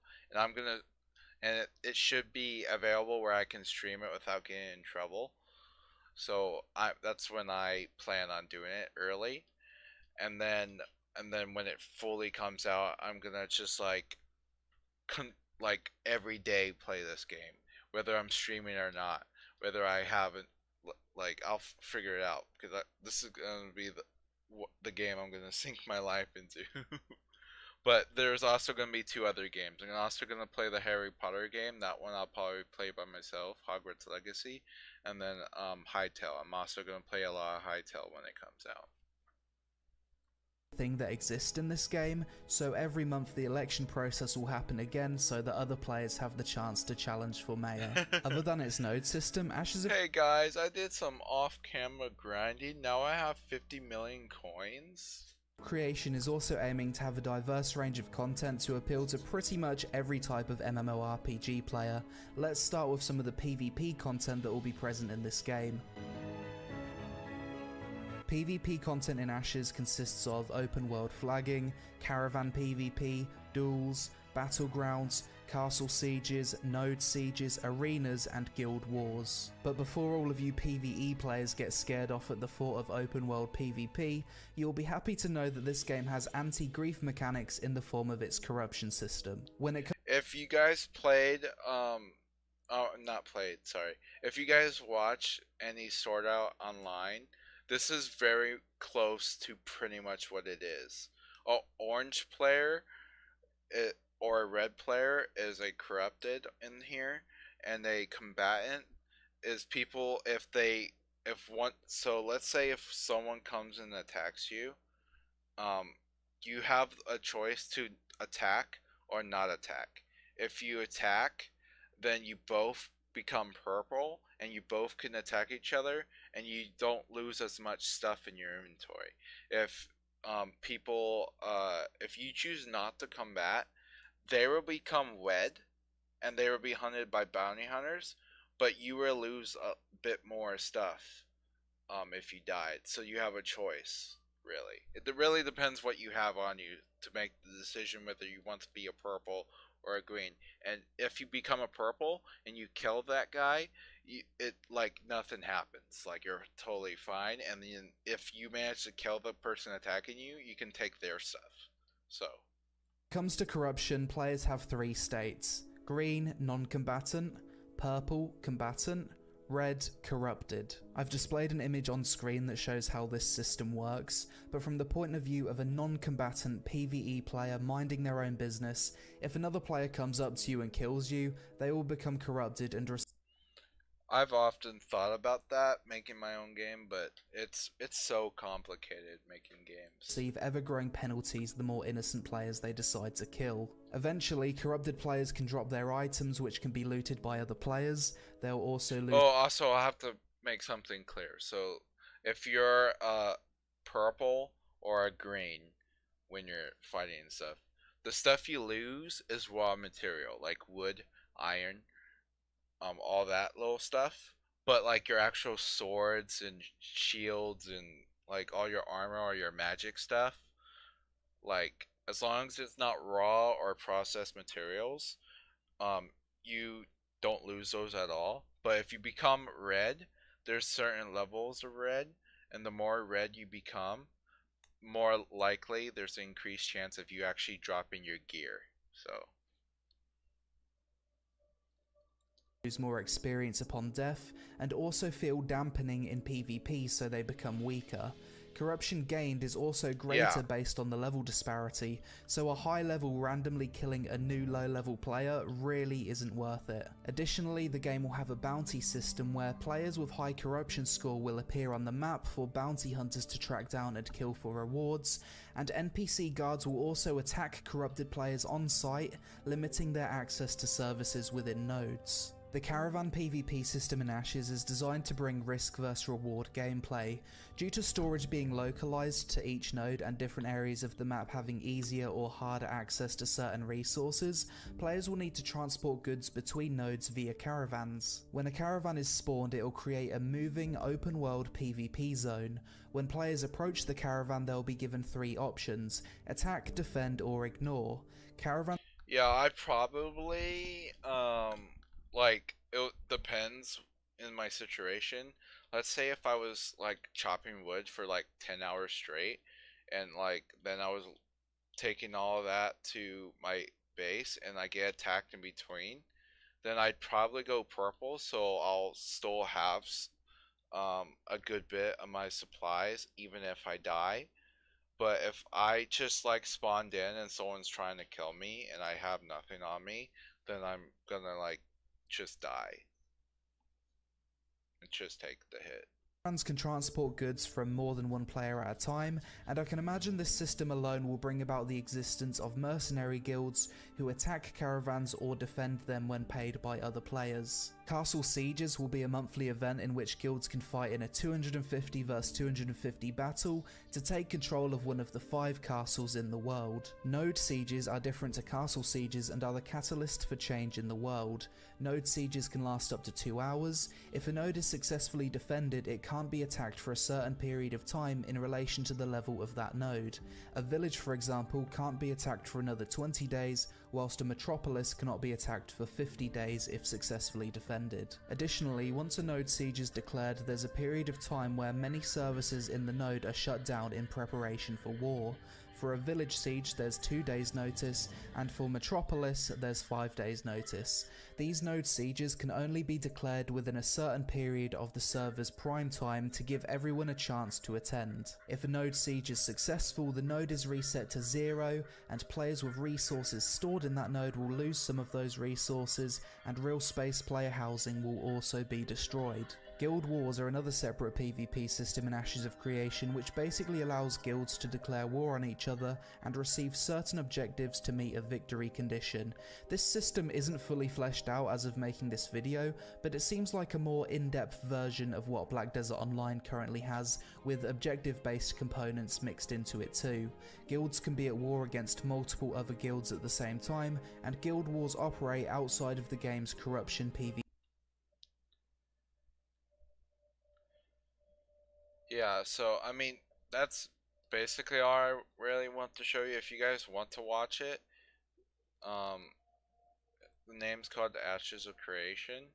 and it should be available where I can stream it without getting in trouble. So that's when I plan on doing it early, and then when it fully comes out, I'm gonna just like like every day play this game, whether I'm streaming or not, whether I haven't. Like I'll figure it out because this is gonna be the game I'm gonna sink my life into. But there's also going to be two other games. I'm also going to play the Harry Potter game. That one I'll probably play by myself, Hogwarts Legacy. And then Hytale. I'm also going to play a lot of Hytale when it comes out. thing that exists in this game, so every month the election process will happen again so that other players have the chance to challenge for mayor. Other than its node system, Ashes of Hey guys, I did some off-camera grinding. Now I have 50 million coins. Creation is also aiming to have a diverse range of content to appeal to pretty much every type of MMORPG player. Let's start with some of the PvP content that will be present in this game. PvP content in Ashes consists of open world flagging, caravan PvP, duels, battlegrounds, castle sieges, node sieges, arenas, and guild wars. But before all of you PvE players get scared off at the thought of open world PvP, you'll be happy to know that this game has anti-grief mechanics in the form of its corruption system. If you guys played, oh, not played, sorry. If you guys watch any Sword Out Online, this is very close to pretty much what it is. A orange player or a red player is a corrupted in here, and a combatant is people if one. So let's say if someone comes and attacks you, um, you have a choice to attack or not attack. If you attack, then you both become purple and you both can attack each other and you don't lose as much stuff in your inventory. If if you choose not to combat, they will become red and they will be hunted by bounty hunters, but you will lose a bit more stuff if you died. So you have a choice, really. It really depends what you have on you to make the decision whether you want to be a purple or a green. And if you become a purple and you kill that guy, it like nothing happens. Like you're totally fine. And then if you manage to kill the person attacking you, you can take their stuff. So. Comes to corruption, players have three states: green, non-combatant; purple, combatant; Red, corrupted. I've displayed an image on screen that shows how this system works, but from the point of view of a non-combatant PvE player minding their own business, if another player comes up to you and kills you, they will become corrupted and I've often thought about that, making my own game, but it's so complicated making games. receive ever-growing penalties the more innocent players they decide to kill. Eventually, corrupted players can drop their items which can be looted by other players. They'll also lose. Oh, also I have to make something clear. So, if you're purple or a green when you're fighting and stuff, the stuff you lose is raw material, like wood, iron, all that little stuff. But like your actual swords and shields and like all your armor or your magic stuff, like as long as it's not raw or processed materials, um, you don't lose those at all. But if you become red, there's certain levels of red, and the more red you become, more likely there's an increased chance of you actually dropping your gear. So Lose more experience upon death, and also feel dampening in PvP so they become weaker. Corruption gained is also greater yeah, based on the level disparity, so a high level randomly killing a new low level player really isn't worth it. Additionally, the game will have a bounty system where players with high corruption score will appear on the map for bounty hunters to track down and kill for rewards, and NPC guards will also attack corrupted players on site, limiting their access to services within nodes. The Caravan PvP system in Ashes is designed to bring risk vs reward gameplay. Due to storage being localized to each node and different areas of the map having easier or harder access to certain resources, players will need to transport goods between nodes via caravans. When a caravan is spawned, it will create a moving open world PvP zone. When players approach the caravan, they'll be given 3 options: attack, defend, or ignore. Caravan yeah, I probably like it depends in my situation. Let's say if I was like chopping wood for like 10 hours straight and like then I was taking all of that to my base and I get attacked in between, then I'd probably go purple so I'll still have a good bit of my supplies even if I die. But if I just like spawned in and someone's trying to kill me and I have nothing on me, then I'm gonna like just die and just take the hit. Caravans can transport goods from more than one player at a time, and I can imagine this system alone will bring about the existence of mercenary guilds who attack caravans or defend them when paid by other players. Castle Sieges will be a monthly event in which guilds can fight in a 250 vs 250 battle to take control of one of the 5 castles in the world. Node Sieges are different to Castle Sieges and are the catalyst for change in the world. Node Sieges can last up to 2 hours. If a node is successfully defended, it can't be attacked for a certain period of time in relation to the level of that node. A village, for example, can't be attacked for another 20 days, whilst a metropolis cannot be attacked for 50 days if successfully defended. Additionally, once a node siege is declared, there's a period of time where many services in the node are shut down in preparation for war. For a village siege there's 2 days notice, and for Metropolis there's 5 days notice. These node sieges can only be declared within a certain period of the server's prime time to give everyone a chance to attend. If a node siege is successful, the node is reset to 0, and players with resources stored in that node will lose some of those resources, and real space player housing will also be destroyed. Guild Wars are another separate PvP system in Ashes of Creation which basically allows guilds to declare war on each other and receive certain objectives to meet a victory condition. This system isn't fully fleshed out as of making this video, but it seems like a more in-depth version of what Black Desert Online currently has, with objective-based components mixed into it too. Guilds can be at war against multiple other guilds at the same time, and Guild Wars operate outside of the game's corruption PvP. Yeah, so I mean that's basically all I really want to show you. If you guys want to watch it, um, the name's called The Ashes of Creation,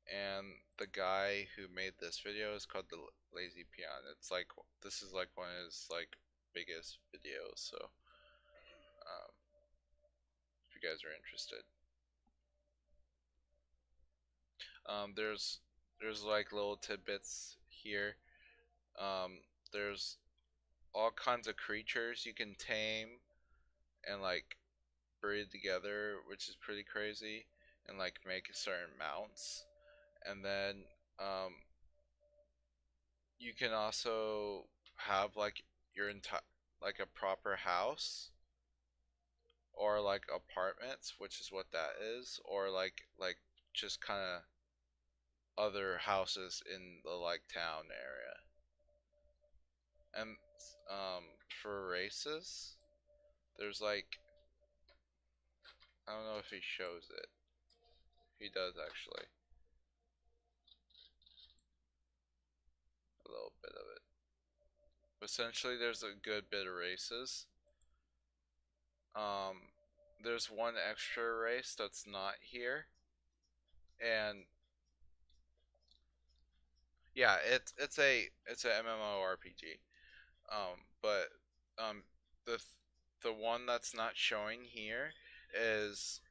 and the guy who made this video is called The Lazy Peon. It's like this is like one of his like biggest videos, so if you guys are interested. There's like little tidbits here. Um, there's all kinds of creatures you can tame and like breed together, which is pretty crazy, and like make certain mounts. And then um, you can also have like your entire like a proper house or like apartments, which is what that is, or like just kind of other houses in the like town area. And for races, there's like I don't know if he shows it. He does actually a little bit of it. Essentially, there's a good bit of races. Um, there's one extra race that's not here, and yeah, it's a MMORPG. But um, the the one that's not showing here is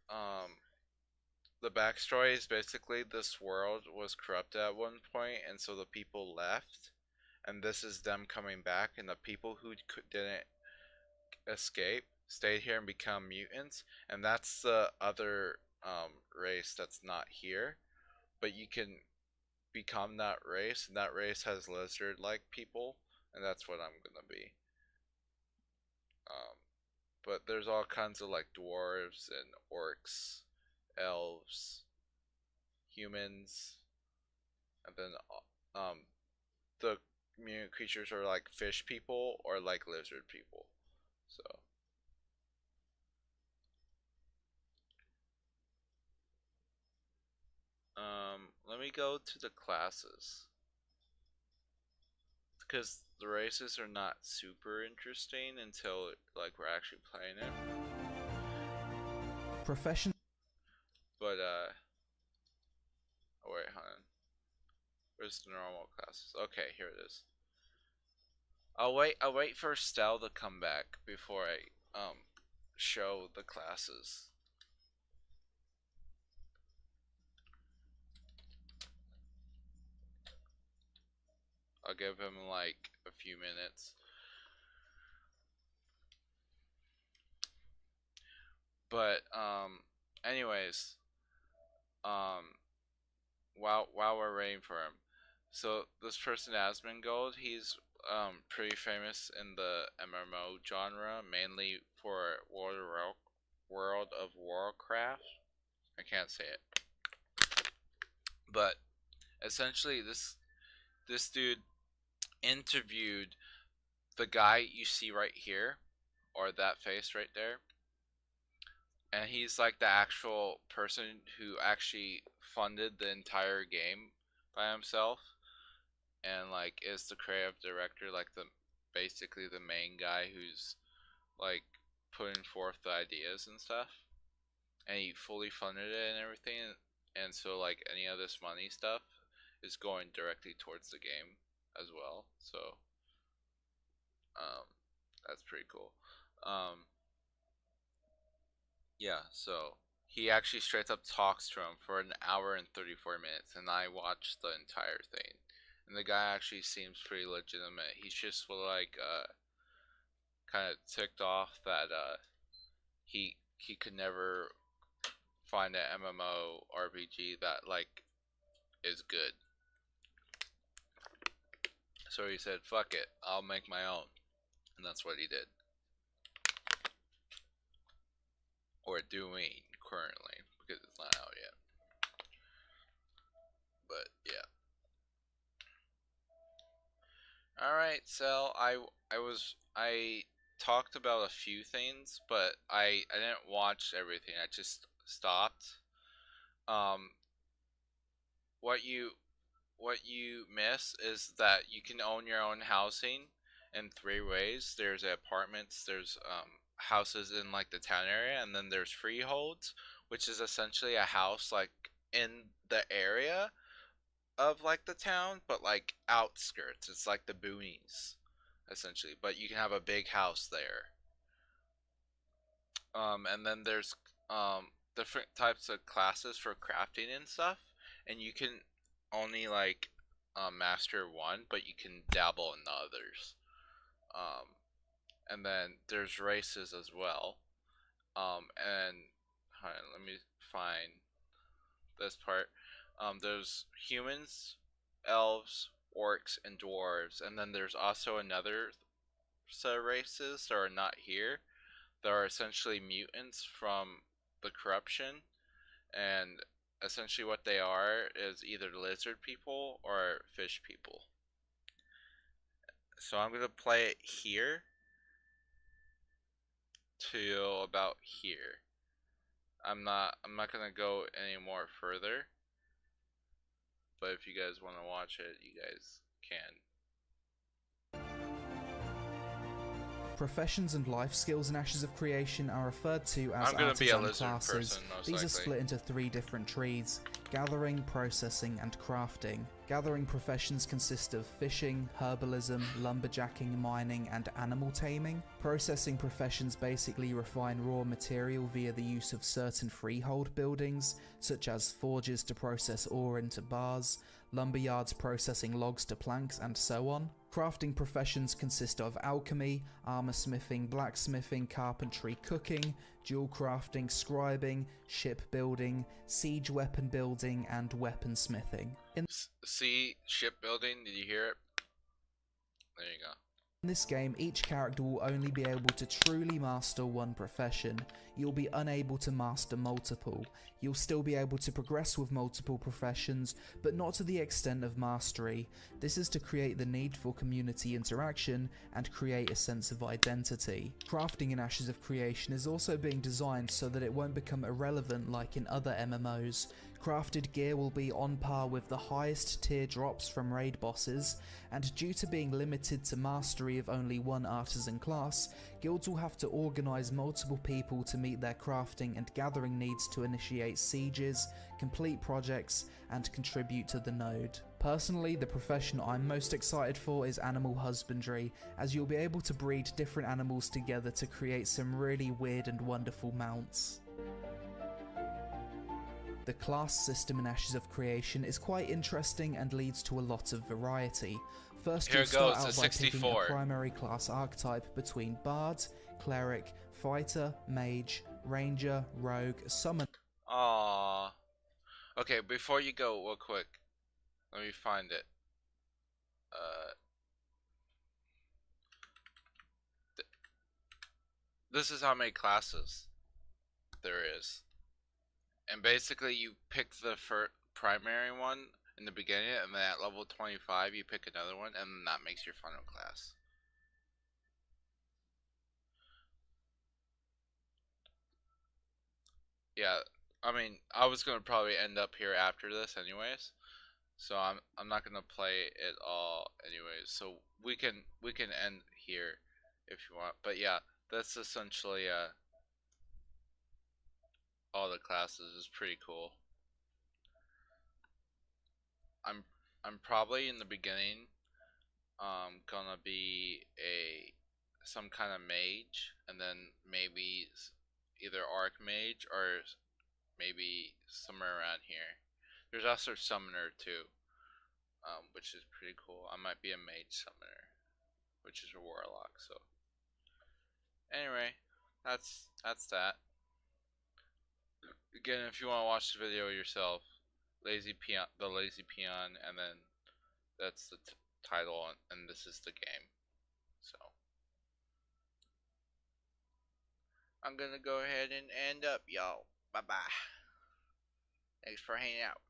the backstory is basically this world was corrupted at one point, and so the people left, and this is them coming back, and the people who didn't escape stayed here and become mutants, and that's the other race that's not here, but you can become that race, and that race has lizard-like people, and that's what I'm gonna be. Um, but there's all kinds of like dwarves and orcs, elves, humans, and then the mutant creatures are like fish people or like lizard people. So let me go to the classes because the races are not super interesting until like we're actually playing it. Profession. But oh wait, hold on. Where's the normal classes? Okay, here it is. I'll wait for Stell to come back before I show the classes. I'll give him like a few minutes. But anyways, um while we're waiting for him. So this person Asmongold, he's pretty famous in the MMO genre, mainly for World of Warcraft. I can't say it. But essentially this dude interviewed the guy you see right here, or that face right there, and he's like the actual person who actually funded the entire game by himself, and like is the creative director, like the basically the main guy who's like putting forth the ideas and stuff, and he fully funded it and everything, and so like any of this money stuff is going directly towards the game as well. So um, that's pretty cool. Um, yeah, so he actually straight up talks to him for an hour and 34 minutes, and I watched the entire thing. And the guy actually seems pretty legitimate. He's just like kind of ticked off that he could never find an MMO RPG that like is good. So he said, "Fuck it, I'll make my own," and that's what he did, or doing currently because it's not out yet. But yeah. All right, so I talked about a few things, but I didn't watch everything. I just stopped. Um, what you what you miss is that you can own your own housing in three ways. There's apartments, there's houses in like the town area, and then there's freeholds, which is essentially a house like in the area of like the town, but like outskirts. It's like the boonies, essentially. But you can have a big house there. And then there's different types of classes for crafting and stuff. and you can only like master one, but you can dabble in the others. Um, and then there's races as well. And hold on, let me find this part. There's humans, elves, orcs, and dwarves, and then there's also another set of races that are not here. That are essentially mutants from the corruption, and essentially what they are is either lizard people or fish people. So I'm gonna play it here till about here. I'm not gonna go any more further, but if you guys want to watch it, you guys can. Professions and life skills in Ashes of Creation are referred to as I'm gonna be a artisan lizard classes. person most These likely. are split into 3 different trees: gathering, processing, and crafting. Gathering professions consist of fishing, herbalism, lumberjacking, mining, and animal taming. Processing professions basically refine raw material via the use of certain freehold buildings, such as forges to process ore into bars, lumberyards processing logs to planks, and so on. Crafting professions consist of alchemy, armor smithing, blacksmithing, carpentry, cooking, jewel crafting, scribing, shipbuilding, siege weapon building, and weaponsmithing. See shipbuilding? Did you hear it? There you go. In this game, each character will only be able to truly master one profession. You'll be unable to master multiple. You'll still be able to progress with multiple professions, but not to the extent of mastery. This is to create the need for community interaction and create a sense of identity. Crafting in Ashes of Creation is also being designed so that it won't become irrelevant like in other MMOs. Crafted gear will be on par with the highest tier drops from raid bosses, and due to being limited to mastery of only one artisan class, guilds will have to organise multiple people to meet their crafting and gathering needs to initiate sieges, complete projects, and contribute to the node. Personally, the profession I'm most excited for is animal husbandry, as you'll be able to breed different animals together to create some really weird and wonderful mounts. The class system in Ashes of Creation is quite interesting and leads to a lot of variety. First, you'll start out by picking a primary class archetype between Bard, Cleric, Fighter, Mage, Ranger, Rogue, Summoner. Aww. Okay, before you go, real quick, let me find it. This is how many classes there is. And basically you pick the primary one in the beginning, and then at level 25 you pick another one, and then that makes your final class. Yeah, I mean, I was gonna probably end up here after this anyways, so I'm not gonna play it all anyways. So we can end here if you want. But yeah, that's essentially all the classes. Is pretty cool. I'm I'm probably in the beginning gonna be some kind of mage, and then maybe either archmage or maybe somewhere around here. There's also summoner too, which is pretty cool. I might be a mage summoner, which is a warlock. So anyway, that's that. Again, if you want to watch the video yourself, the lazy peon, and then that's the title, and this is the game. So I'm gonna go ahead and end up, y'all. Bye bye. Thanks for hanging out.